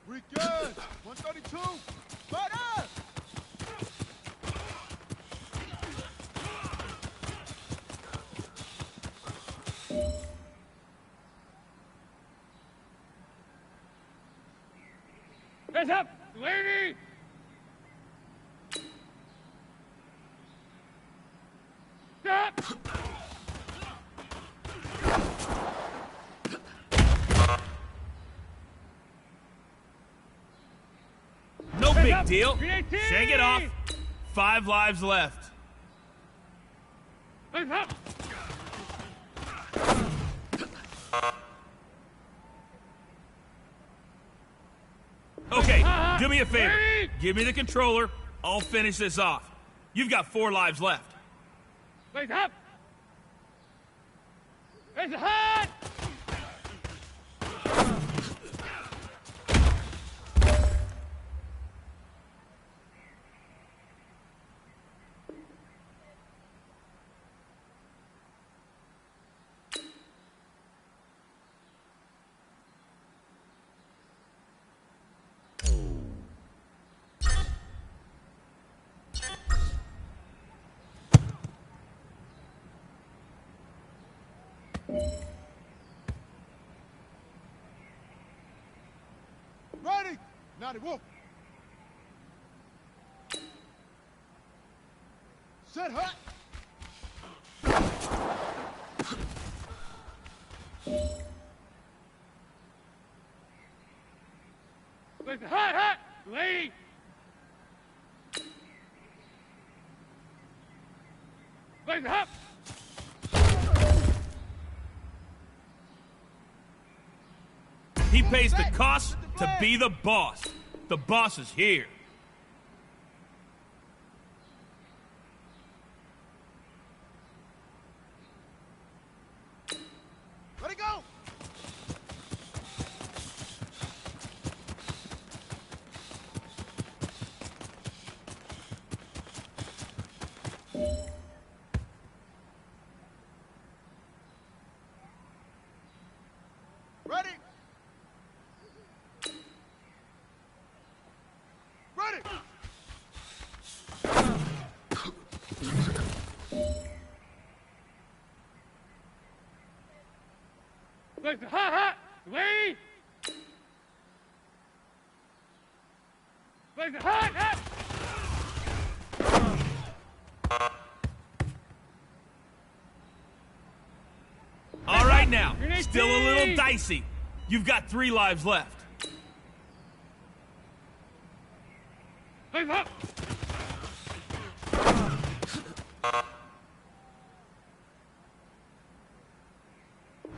We good. 132. Right up. Hands up, lady. Stop. No big deal. Shake it off. 5 lives left. Hands up. Okay, do me a favor. Give me the controller. I'll finish this off. You've got 4 lives left. Hands up. Hands hot. Got it, Wolf. Set hut. Listen, hut. Lead. Listen, hut. He pays the cost to be the boss. The boss is here. Let it go. Ready. Ready. Listen, hut. Lead. Listen, hut. All right now, still a little dicey. You've got 3 lives left. Listen, hut.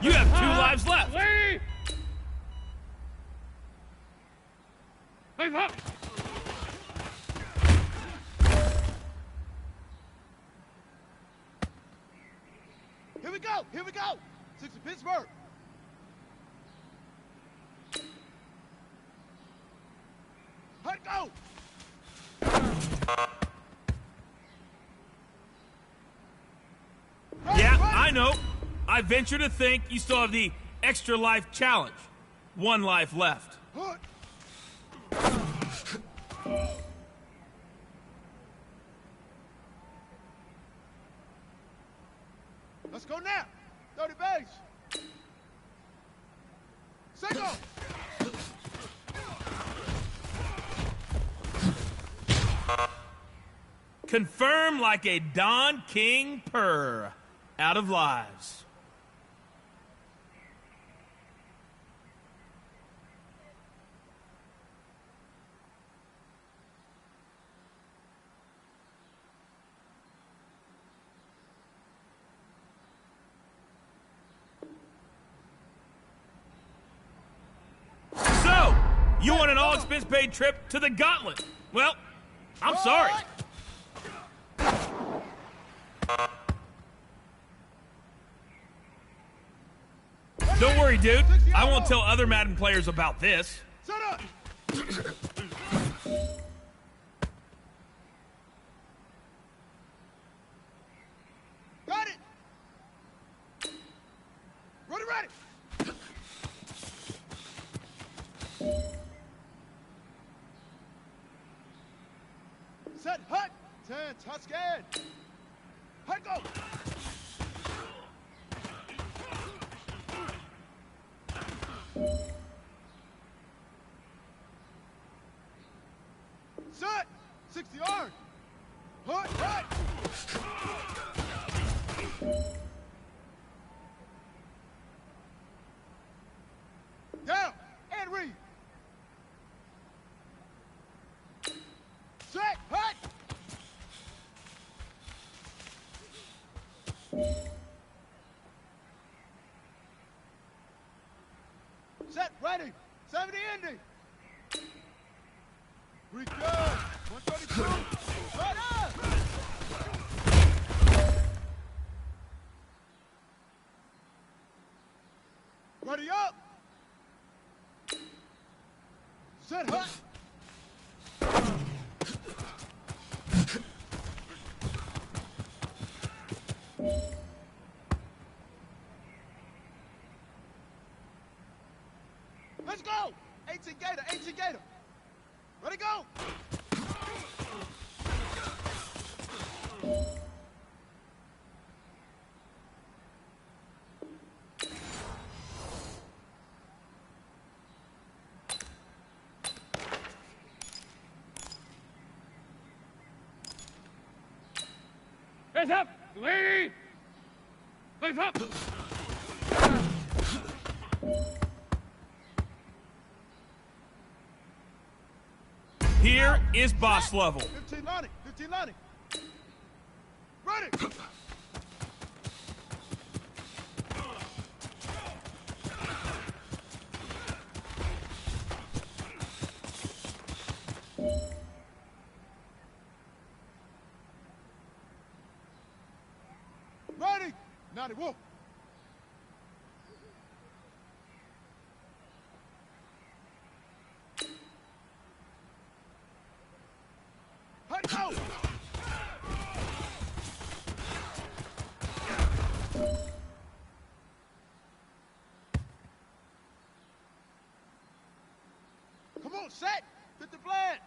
You have 2 lives left. Lead. Listen, hut. Here we go. Here we go. 6 of Pittsburgh. Hut, go. Yeah, I know. I venture to think you still have the extra life challenge. 1 life left. Hut. Let's go now. 30 base. Single. Confirm like a Don King purr. Out of lives. So, you want an all-expense-paid trip to the Gauntlet? Well, I'm sorry. Don't worry, dude. I won't tell other Madden players about this. Set up. Got it. Ready. Set hut. 10. Hut scared. Hut go. Set. 60 yard. Hut. Down. And read. Set. Hut. Set. Ready. 70 ending. We go. 132. Right up. Ready up. Set hut. Let's go. 18 Gator. Ready, go. Hands up! Lady! Hands up! Here is boss level. 1590, 1590. Ready! Ready! 90, whoa! Hey, go! Come on, set! Get the plan!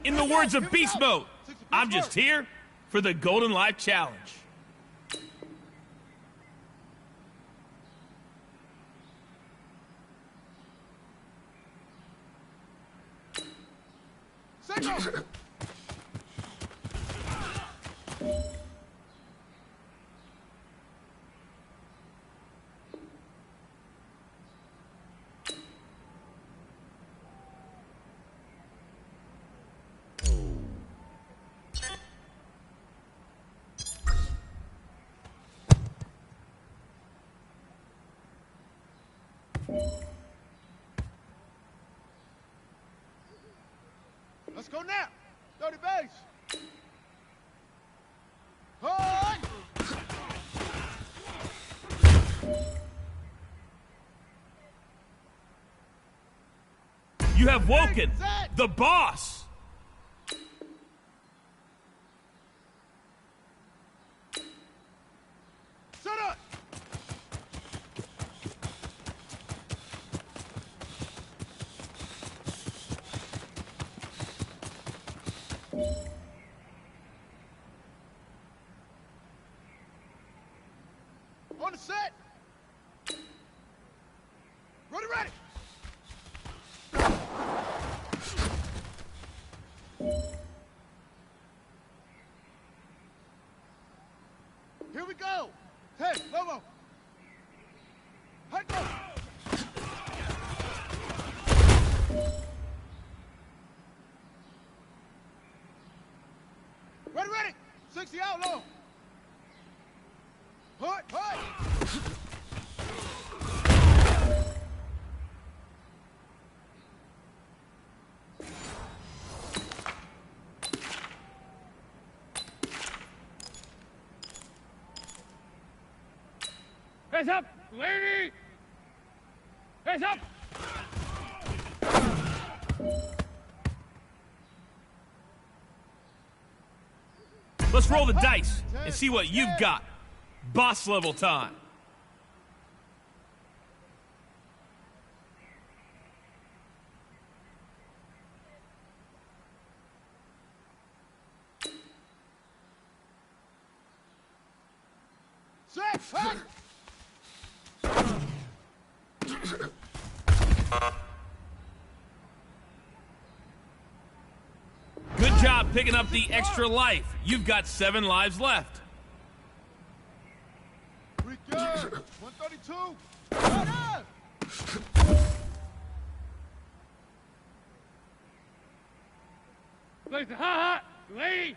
In the words of Beast Mode, I'm just here for the Golden Life Challenge. Signal! Let's go now. 30 base. Hey! You have woken the boss. Set up. On the set. Ready, ready. Here we go. Hey, Lobo. Hey, go. Ready, ready. 60 out low. Hut, hut. Hands up, lady! Hands up! Let's roll the dice and see what you've got. Boss level time. Set, hut! Good job picking up the extra life. You've got 7 lives left. Return, 132. Right up! Place the hot, lady!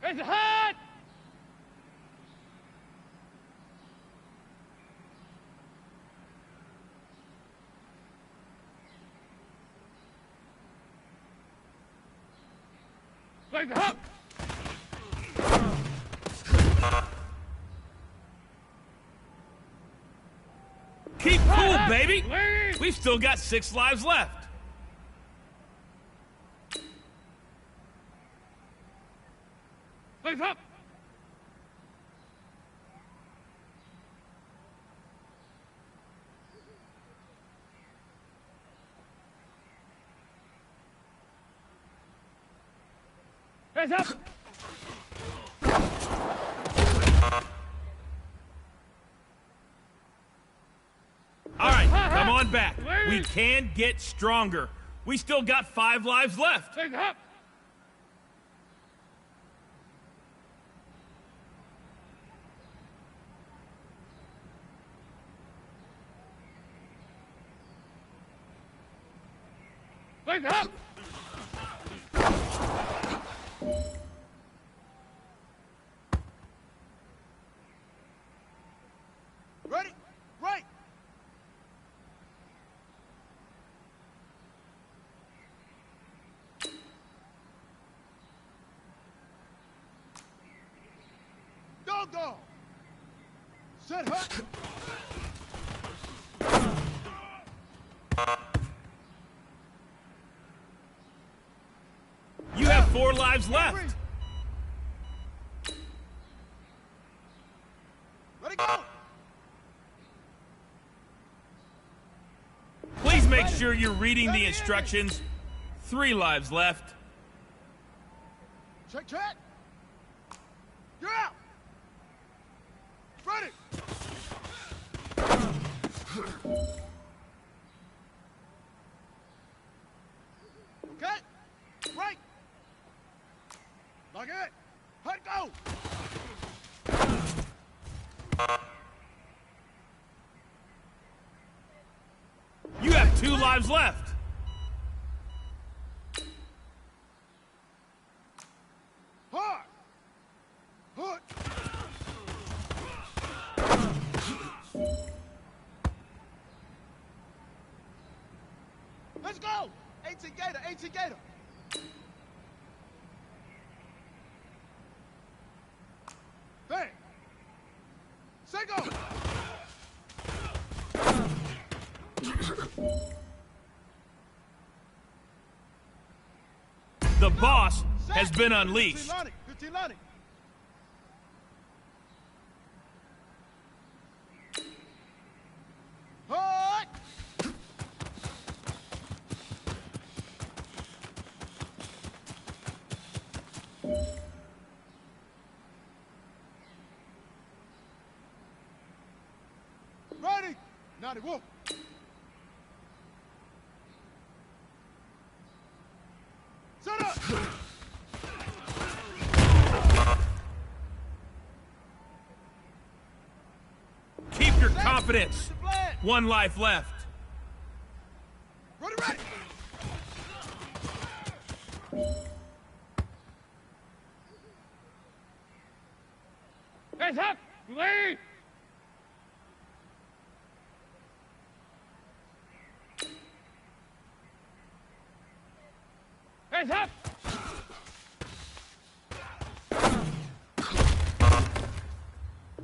Place the hot! Place the hot! Keep cool, baby. We've still got 6 lives left. Legs up. Hands up. All right, come on back. We can get stronger. We still got 5 lives left. Legs up. Legs up. Ready? Right. Go. Set hut. You have 4 lives left. Let it go. Please make sure you're reading the instructions. 3 lives left. Check. You're out. Ready. Okay. Right. Lock it. Hut go. You have 2 lives left. Hard. Hook. Let's go. 18 Gator. Bang. Say go. The boss has been unleashed. 15 Lonnie. Hard. Ready. Now the wolf. Set up. Keep your confidence. 1 life left. Ready. Hands up. Lead. Hands up.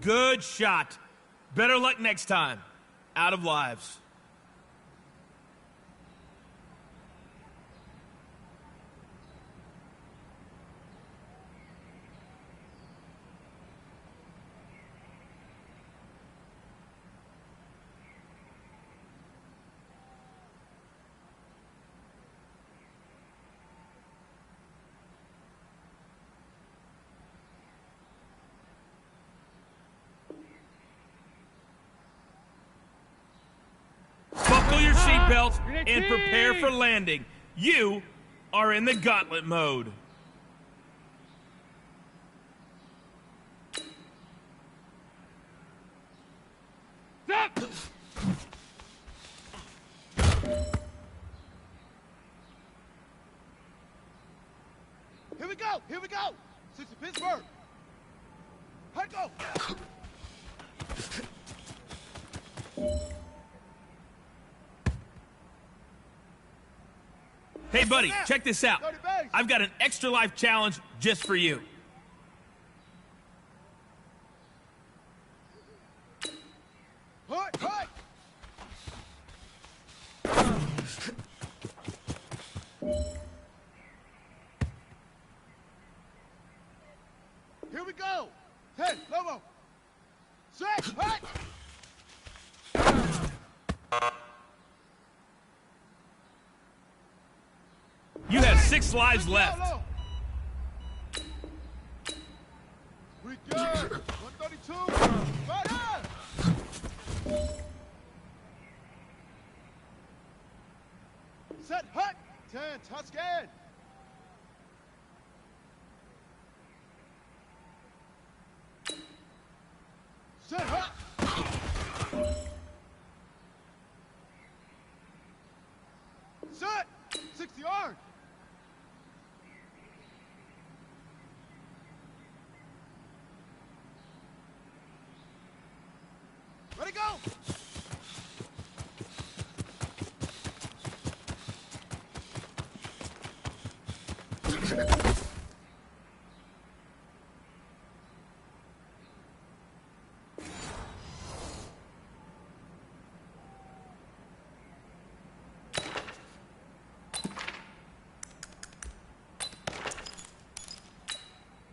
Good shot. Better luck next time. Out of lives. Buckle your seatbelt and prepare for landing. You are in the gauntlet mode. Stop. Here we go. 6 of Pittsburgh. Hut go. Hey, buddy, check this out. I've got an extra life challenge just for you. Hut. 6 lives left. We good. 132. Fire! Set hut. 10. Tuscan. Set hut. Set. 60 yard. Ready, go!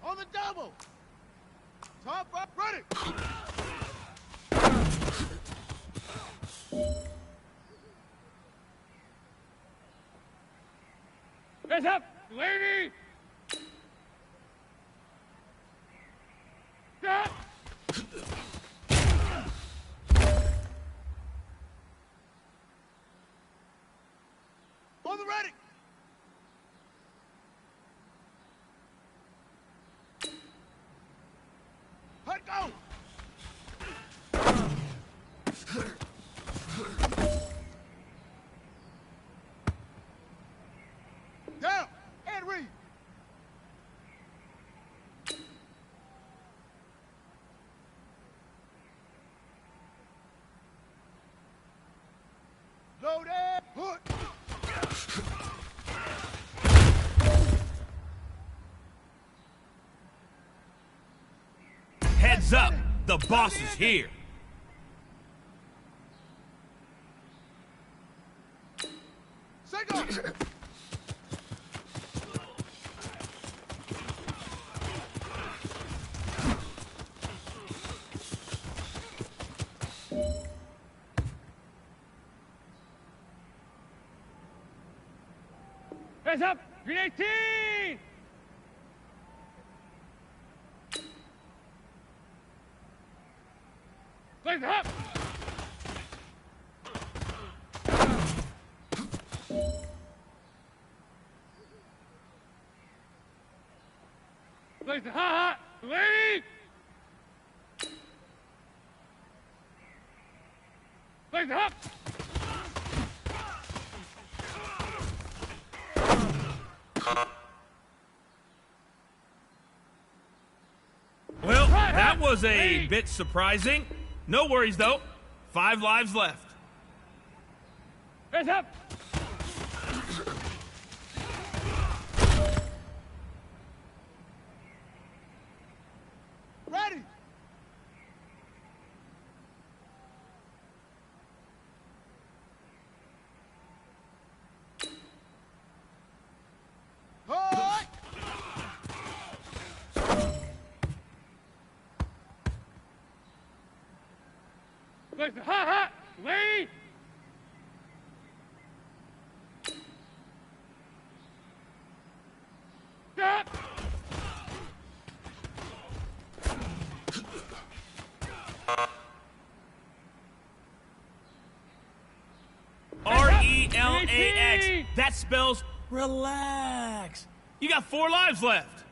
On the double! Top up, ready! Hands up, lady! Stop! On the ready! Hut, go! Down! And read! Loaded! Hood! Heads up, the boss is here. Single! Hands up, 318! Legs up! Legs hot, lead! Legs up! Well, that was a bit surprising. No worries, though. 5 lives left. Hands up! Ready! Hut! Legs hot, lead! Stop! RELAX. That spells relax. You got 4 lives left.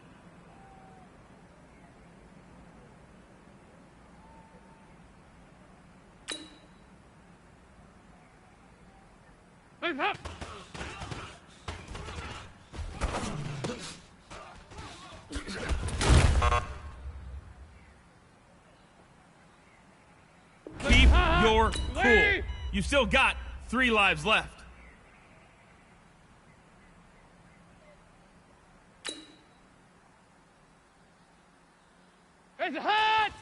Legs up. Keep your cool. You've still got 3 lives left. It's hot!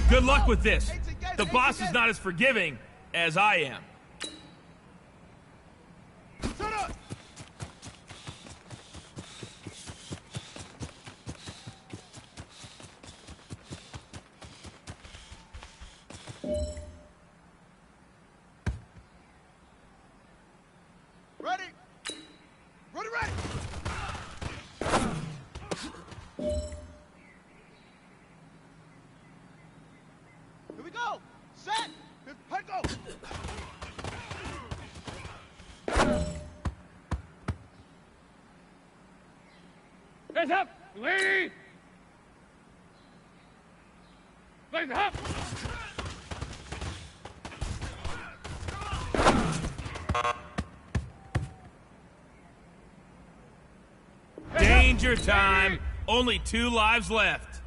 Good luck with this. The boss is not as forgiving as I am. Shut up! Legs up, lady. Legs up. Danger time. Only 2 lives left.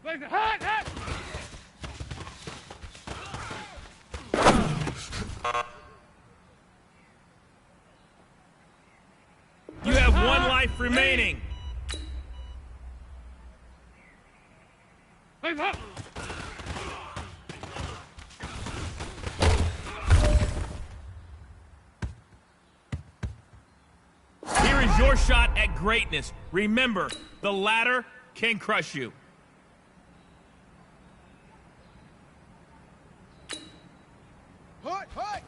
Legs up. Hot, hot. You have 1 life remaining. Legs up. Here is your shot at greatness. Remember, the ladder can crush you. Hot, hot.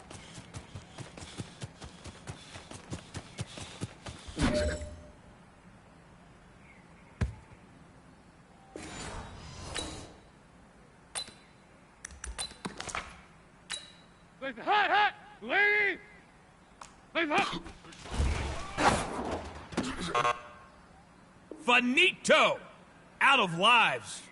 Legs hot, hot. Lady. Legs up. Finito. Out of lives.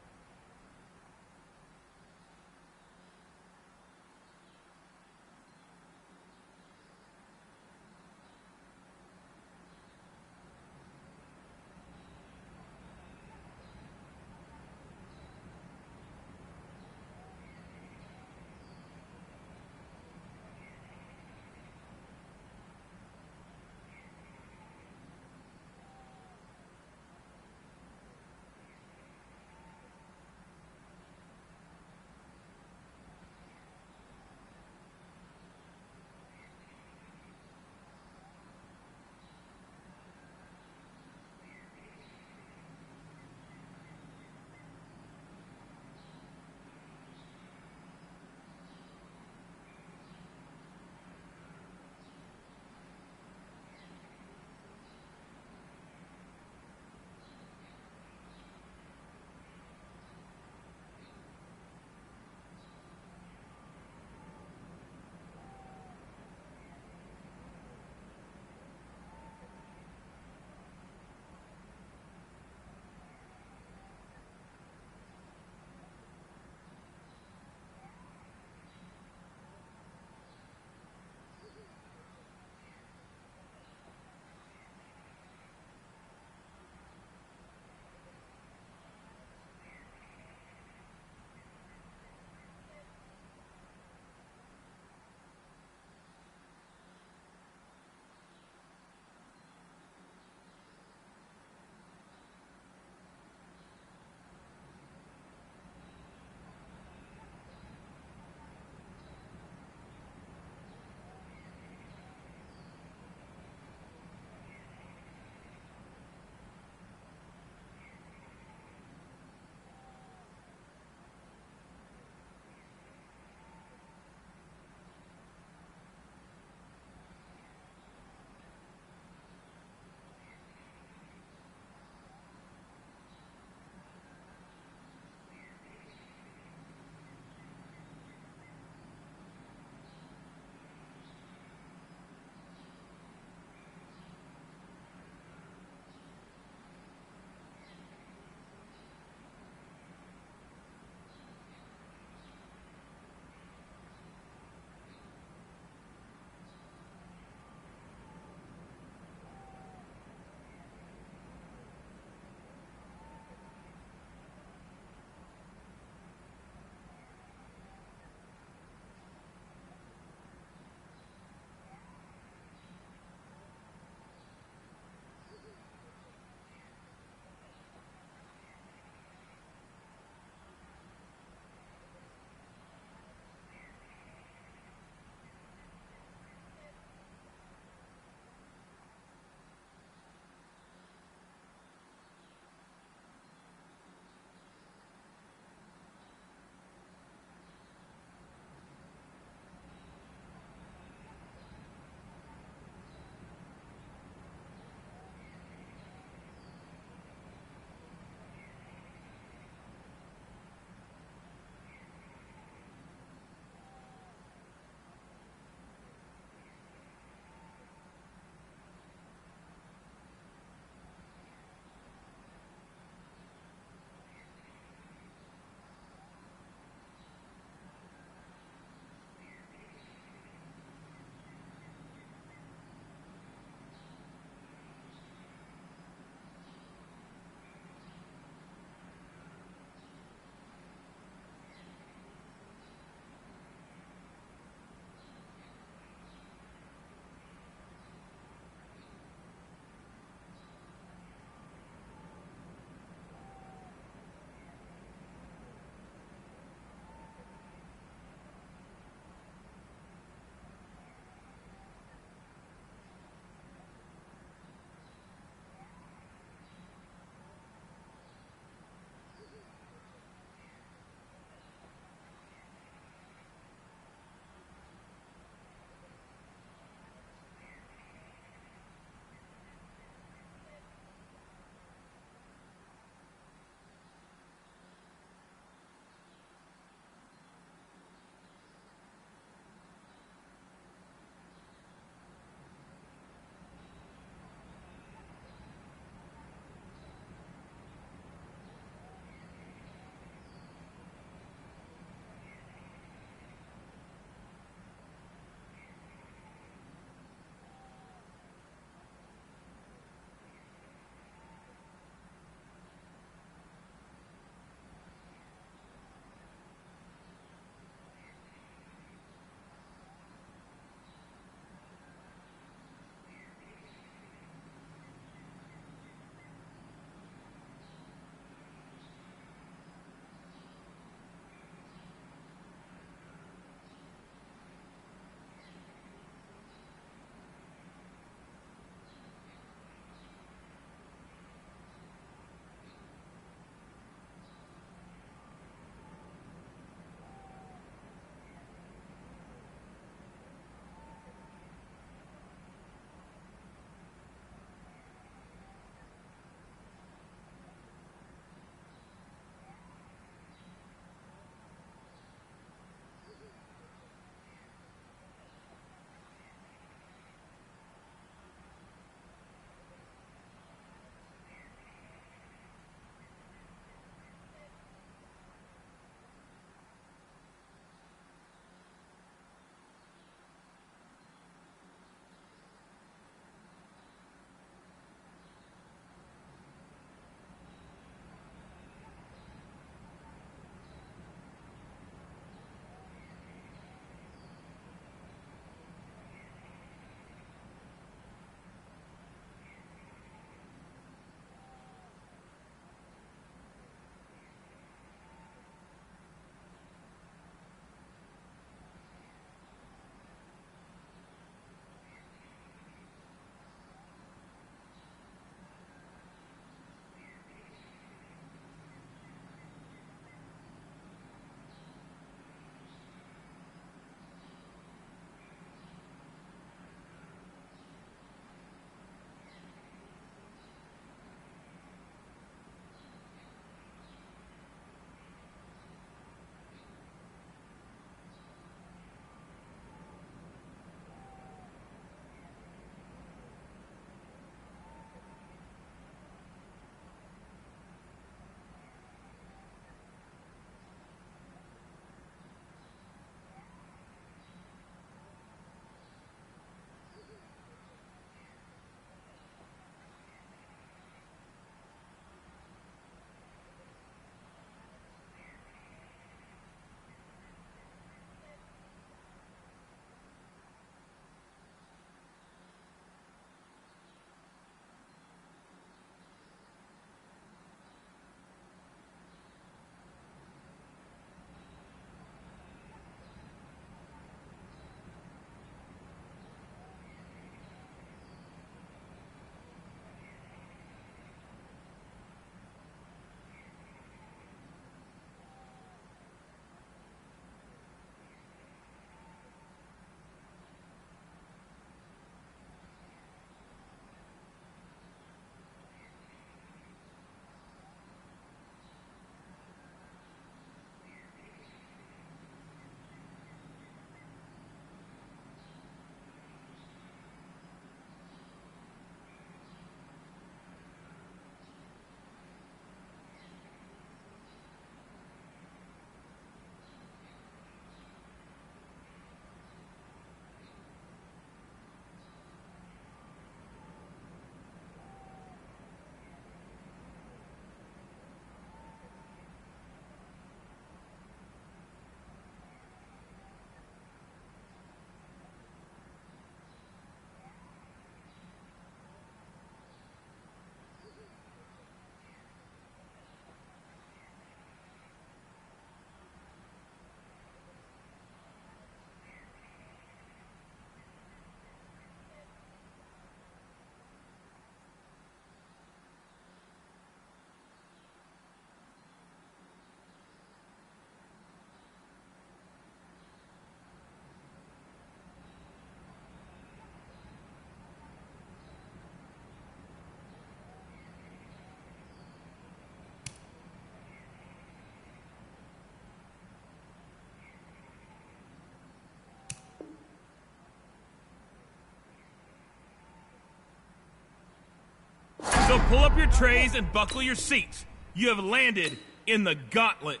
So pull up your trays and buckle your seats. You have landed in the gauntlet.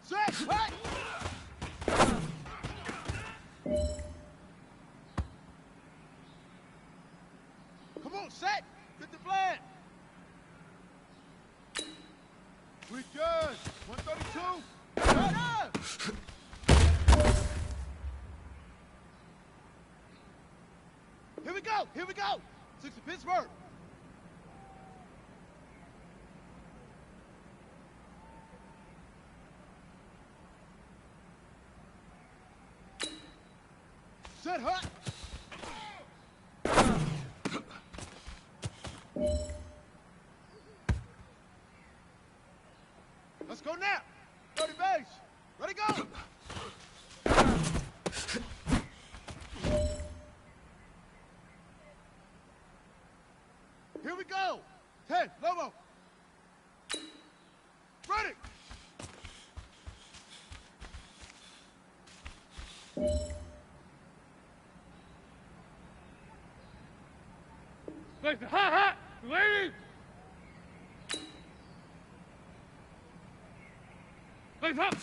Set, right. Come on, set. Get the plan. We good. 132. Shut up. Here we go. Here we go. 60 Pittsburgh. Set hot. Let's go now. 30 base. Ready, go. Here we go. 10, Lobo. Ready. Ha ha! Ladies! Legs up!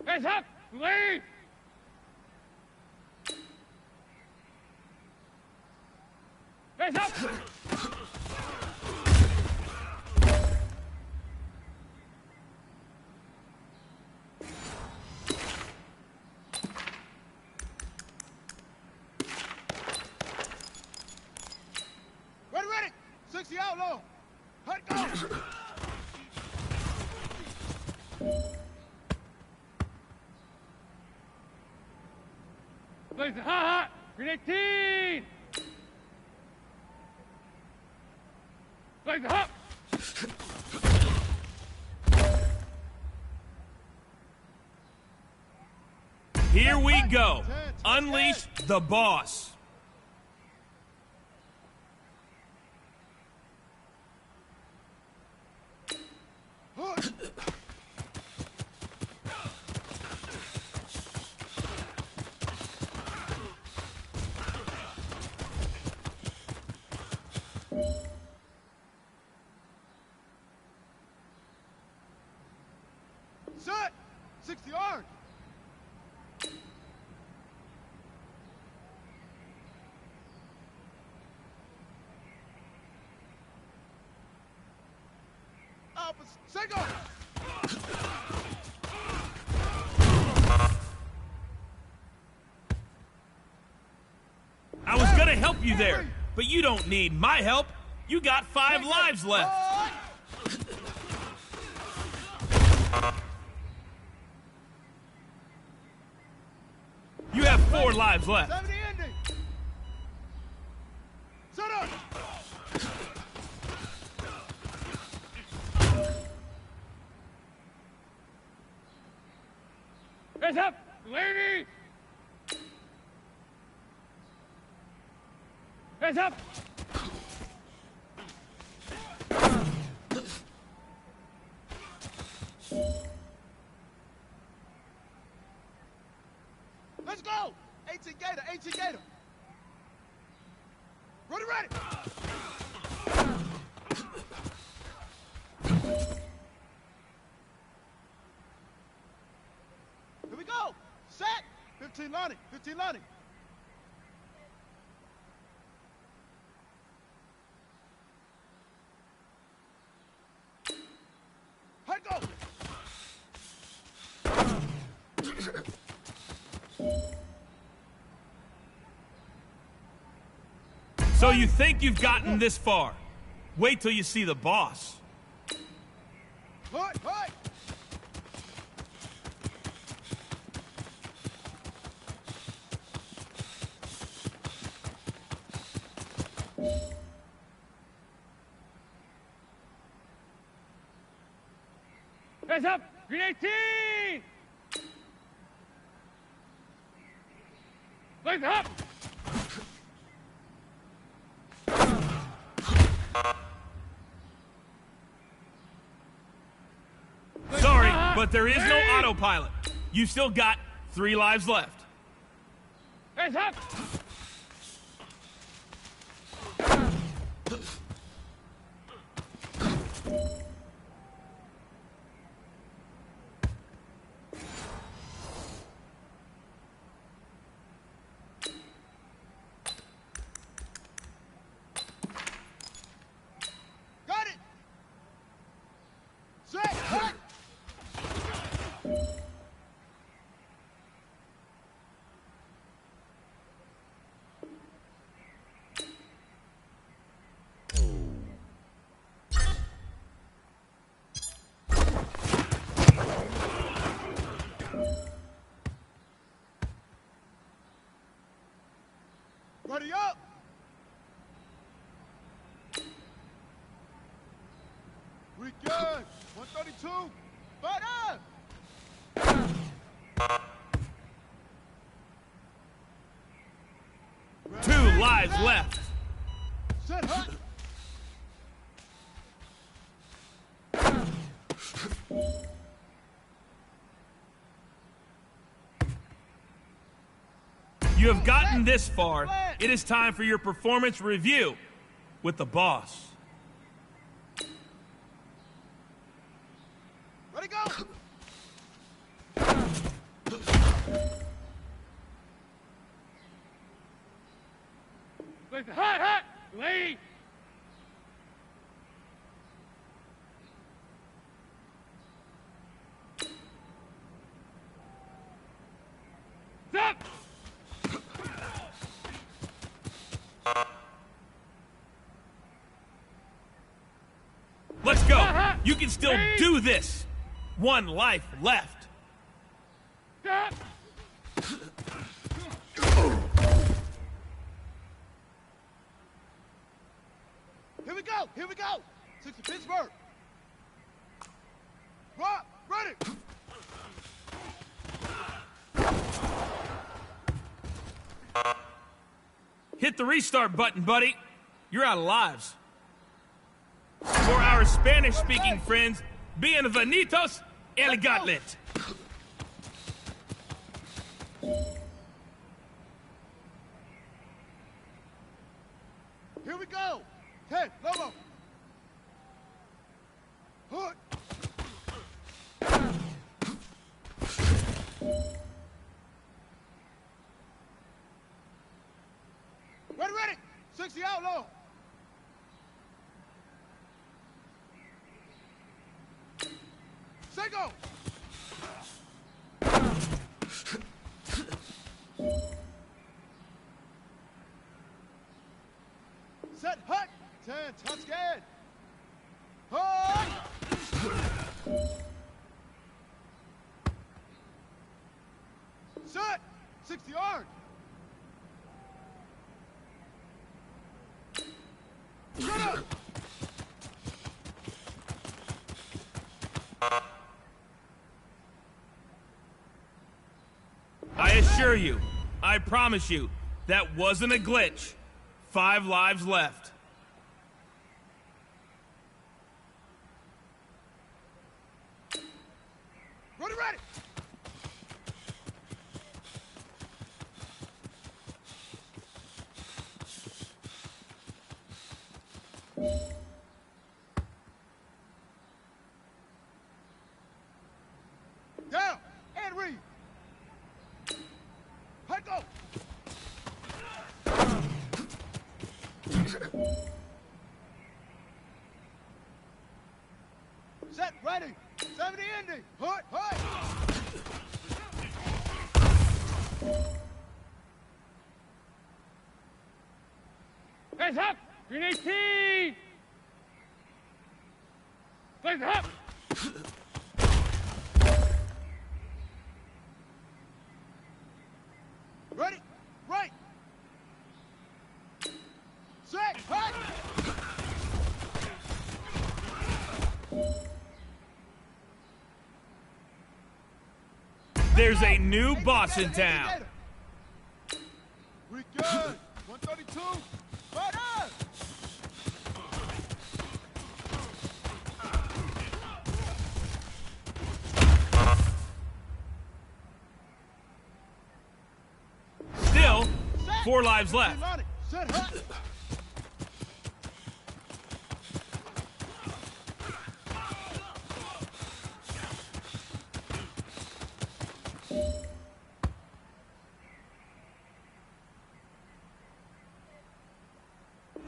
Legs up! Ladies! Legs up! Ready. 60 out low. Hut go. Legs ha ha! Green 18! Legs up! Here we go. Unleash the boss. Set. 60 yards. Opposite. Single. I was gonna help you there, but you don't need my help. You got 5 lives left. You have 4 lives left. 70 ending. Set up. Heads up, ladies! Heads up! Let's go. 18 Gator. 18 Gator. Ready. Here we go. Set. 15 Lonnie. 15 Lonnie. Hut go. So you think you've gotten this far. Wait till you see the boss. Hut. Heads up, green 18! Legs up! but there is no autopilot. You still got 3 lives left. Hands up! Got it! Set! Hut! Ready up! We good! 132! Fight up! 2 lives left. Set hut! You have gotten this far. It is time for your performance review with the boss. Ready, go! Hut! Lead! Stop! Let's go. You can still do this. 1 life left. Stop! Here we go! Here we go! 6 to Pittsburgh! Rock! Ready! Hit the restart button, buddy. You're out of lives. For our Spanish-speaking friends, bienvenidos elegantlet. Here we go! 10, Lobo! Hood! Ready! 60 outlaw! Single! Set hut! 10, touch scared! Hut! Set! 60 yard! Shut up! I assure you, I promise you, that wasn't a glitch. 5 lives left. Ready! Down! And read! Let go! Set, ready! 70 ending! Hut! Hands up! Green 18! Hands up! Ready? Right! Set! Hut! There's a new boss in town. We good. 132. Fight up. 4 lives left. Set hut.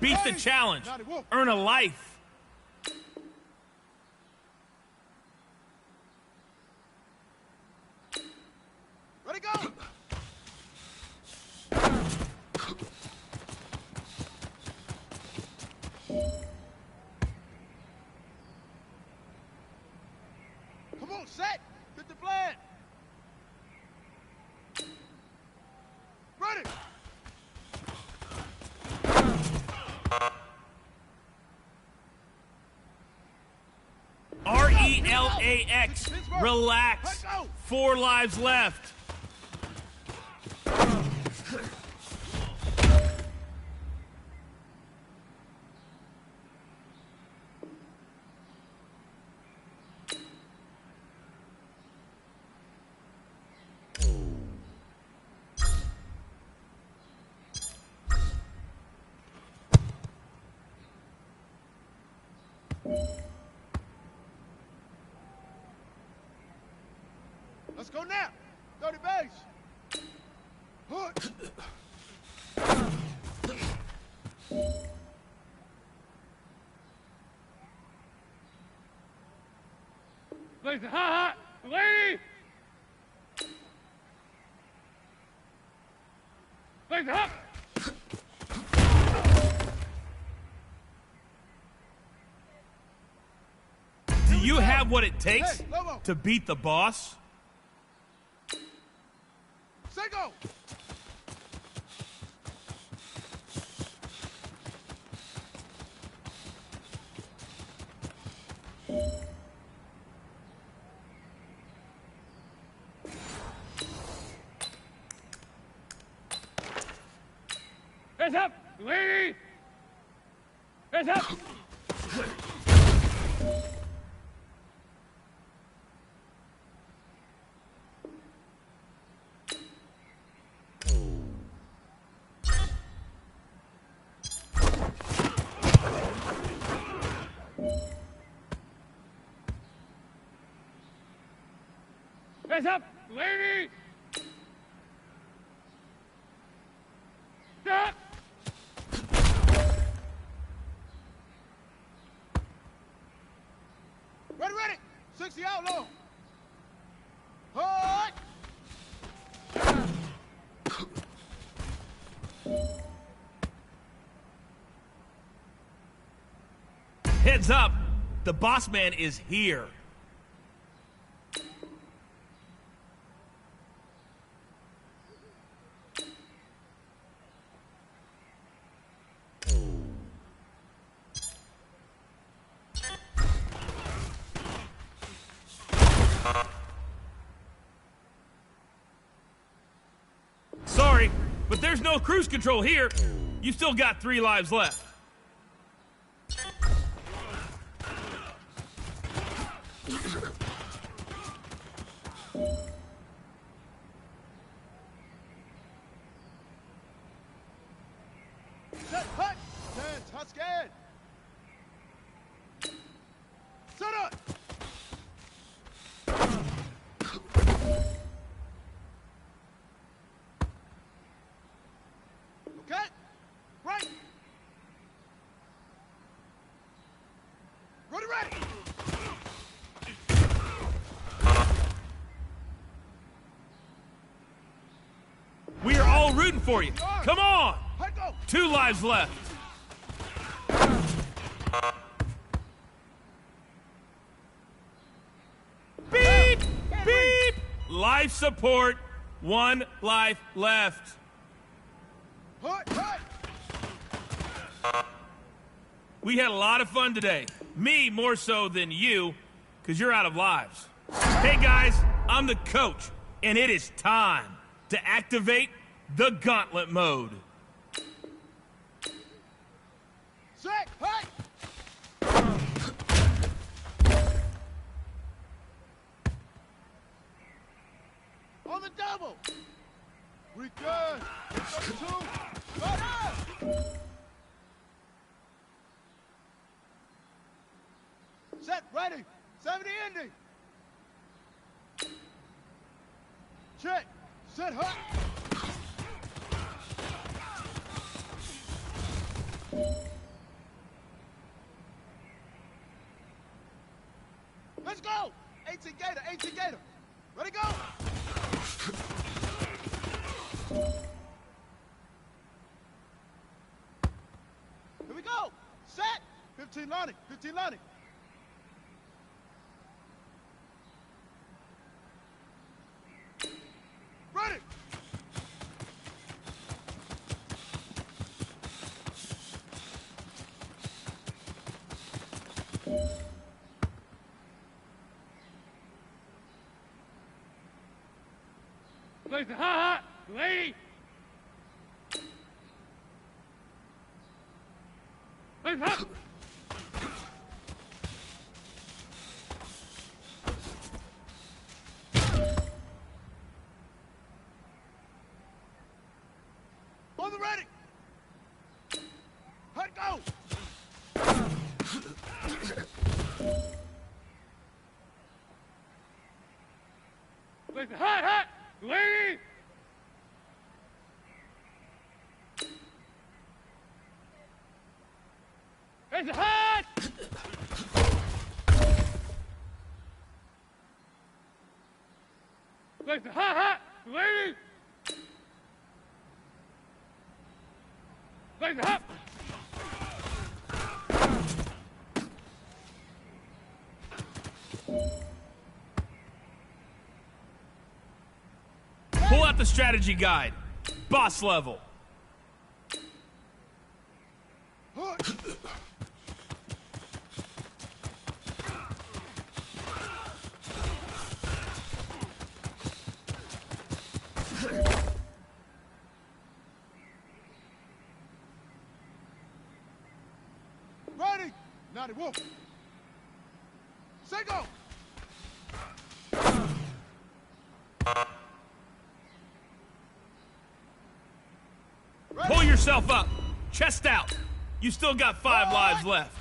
Beat the challenge. Earn a life. Ready, go. Come on, set. Get the plan. Ready. RELAX. Relax. 4 lives left. Let's go now. 30 base. Hook. Listen, ha ha, lady. Listen, ha. Do you have what it takes to beat the boss? Say go. Hands up, lady. Hands up. Hands up, lady! Stop! Ready, ready. 60 out low. Hut. Heads up, the boss man is here. Sorry, but there's no cruise control here. You still got 3 lives left. Set hut. Stand, Tuscan. Set up. Okay. Right. Ready, ready. We are all rooting for you. Come on! Hut, go. 2 lives left. Beep! Beep! Life support. 1 life left. Hut, hut. We had a lot of fun today. Me more so than you, because you're out of lives. Hey guys, I'm the coach, and it is time to activate the gauntlet mode. Set, hut. On the double. We good. 2. Set, ready. 70 ending. Check. Set, hot. Let's go. 18 Gator, 18 Gator. Ready, go. Here we go. Set. 15 Lonnie, 15 Lonnie. Ready. Place the hot, lady. Place hot. On the ready. Hot, go. Place the hot, lady. Place the hot. Place the hot, lady. Place the hot. Pull out the strategy guide. Boss level. Hot. Ready. Naughty wolf. Say go. Pull yourself up. Chest out. You still got 5 lives left.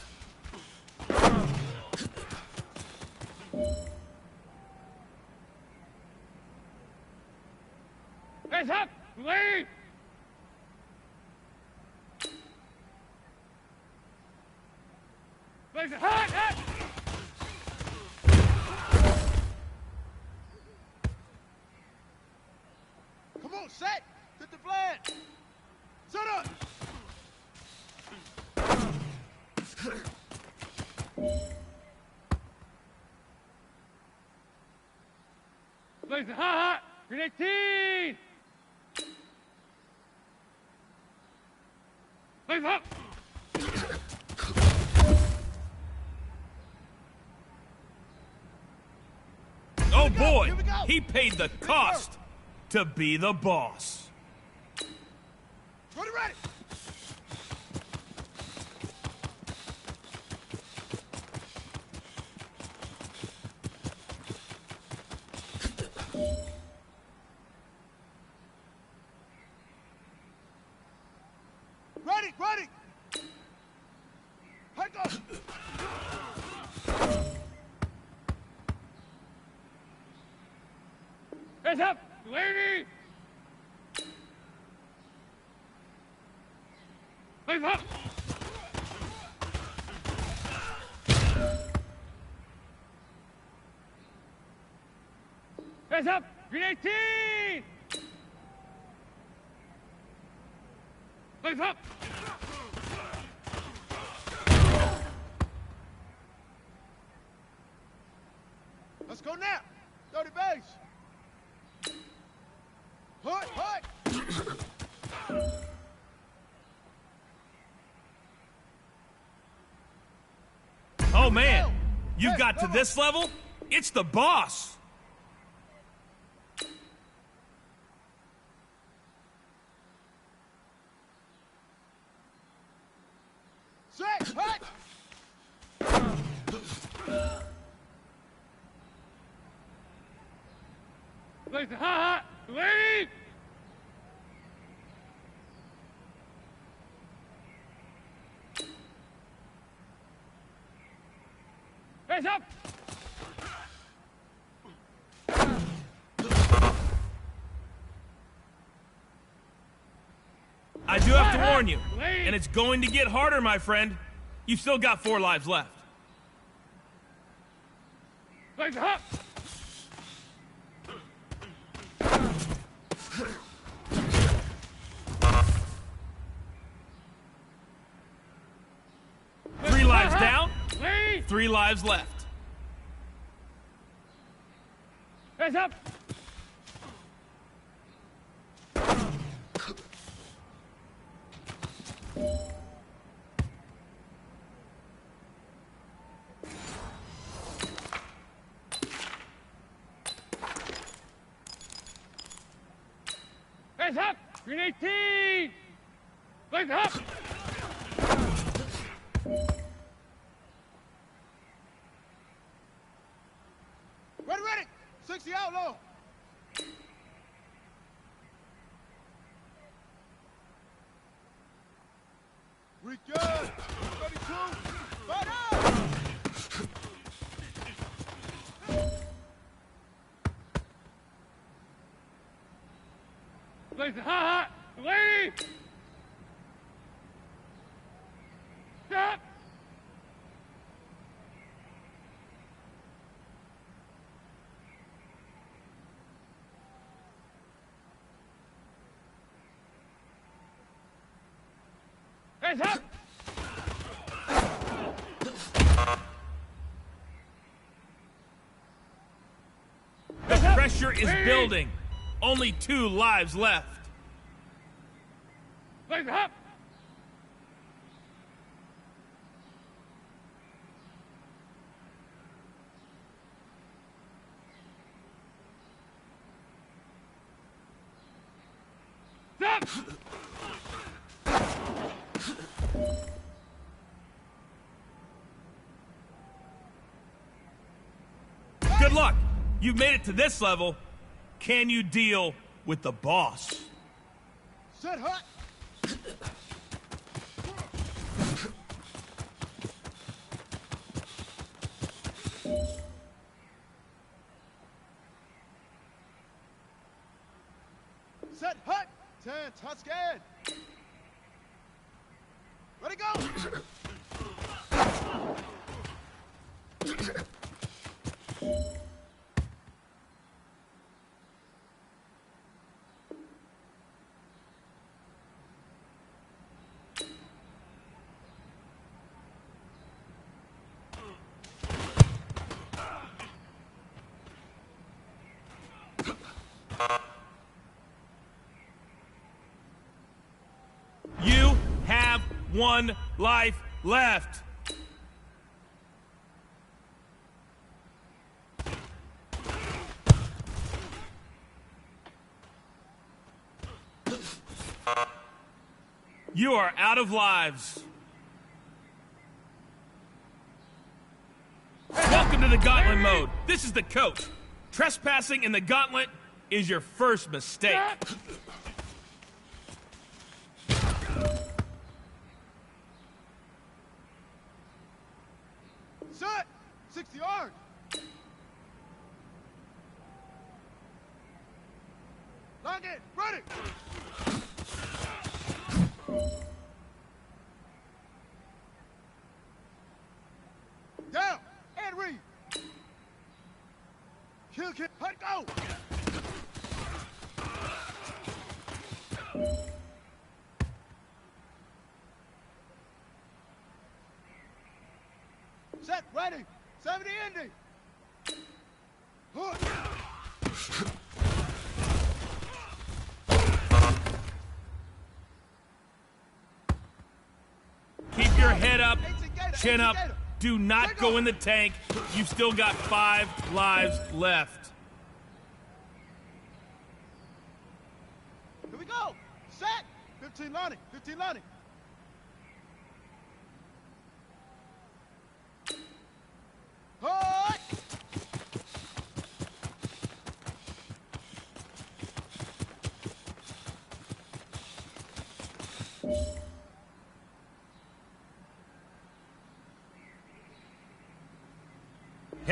Place up, lady. Place the hot. Come on, set. Hit the flag. Set up. Place the hot. Grenade 18. Place up. Oh boy, he paid the cost to be the boss. Ready, ready. Ready, ready. Hang go. Hands up, lady. Place up. Hands up, Green 18. Place up. Let's go now. 30 base. Hut, hut. Oh man, you've got to this level? It's the boss. Set, hut. Place the hot, lady. Face up! I do have to warn you, and it's going to get harder, my friend. You've still got 4 lives left. Face up! Three lives down, 3 lives left. Face up! Face up! Green 18! Face up! Ready, ready. 60 outlaw. We good. 32. Fight out. Face hot! Lady! Stop! Face up! The pressure is building. Only 2 lives left. Face up! Stop! Good luck. You've made it to this level. Can you deal with the boss? Set hot. Set hot. 10. Hot scared. Ready, go. You have 1 life left. You are out of lives. Welcome to the gauntlet mode. This is the coach. Trespassing in the gauntlet is your first mistake. Set. 60 yards. Lock it. Ready. Down. And read. Kill, kill. Hut, go. Set. Ready. 70 ending. Hook. Keep your head up, chin up. Do not go in the tank. You've still got 5 lives left. Here we go. Set. 15 Lonnie. 15 Lonnie. Hut.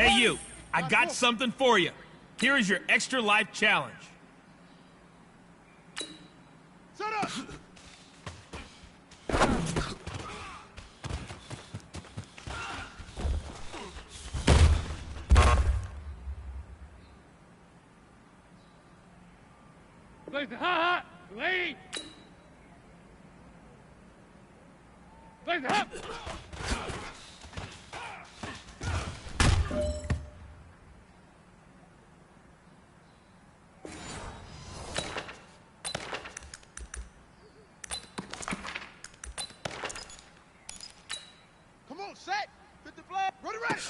Hey, you. I got something for you. Here is your extra life challenge. Set up. Place the hot, lady. Place the hot. Come on, set. Fit the flag. Ready, ready.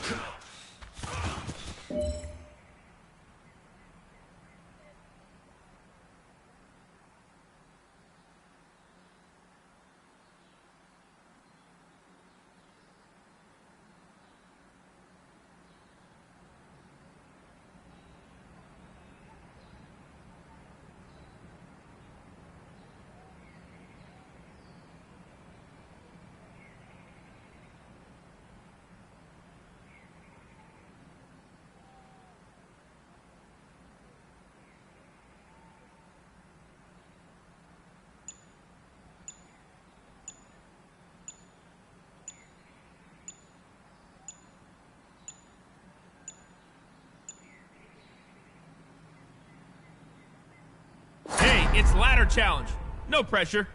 Hey, it's ladder challenge. No pressure.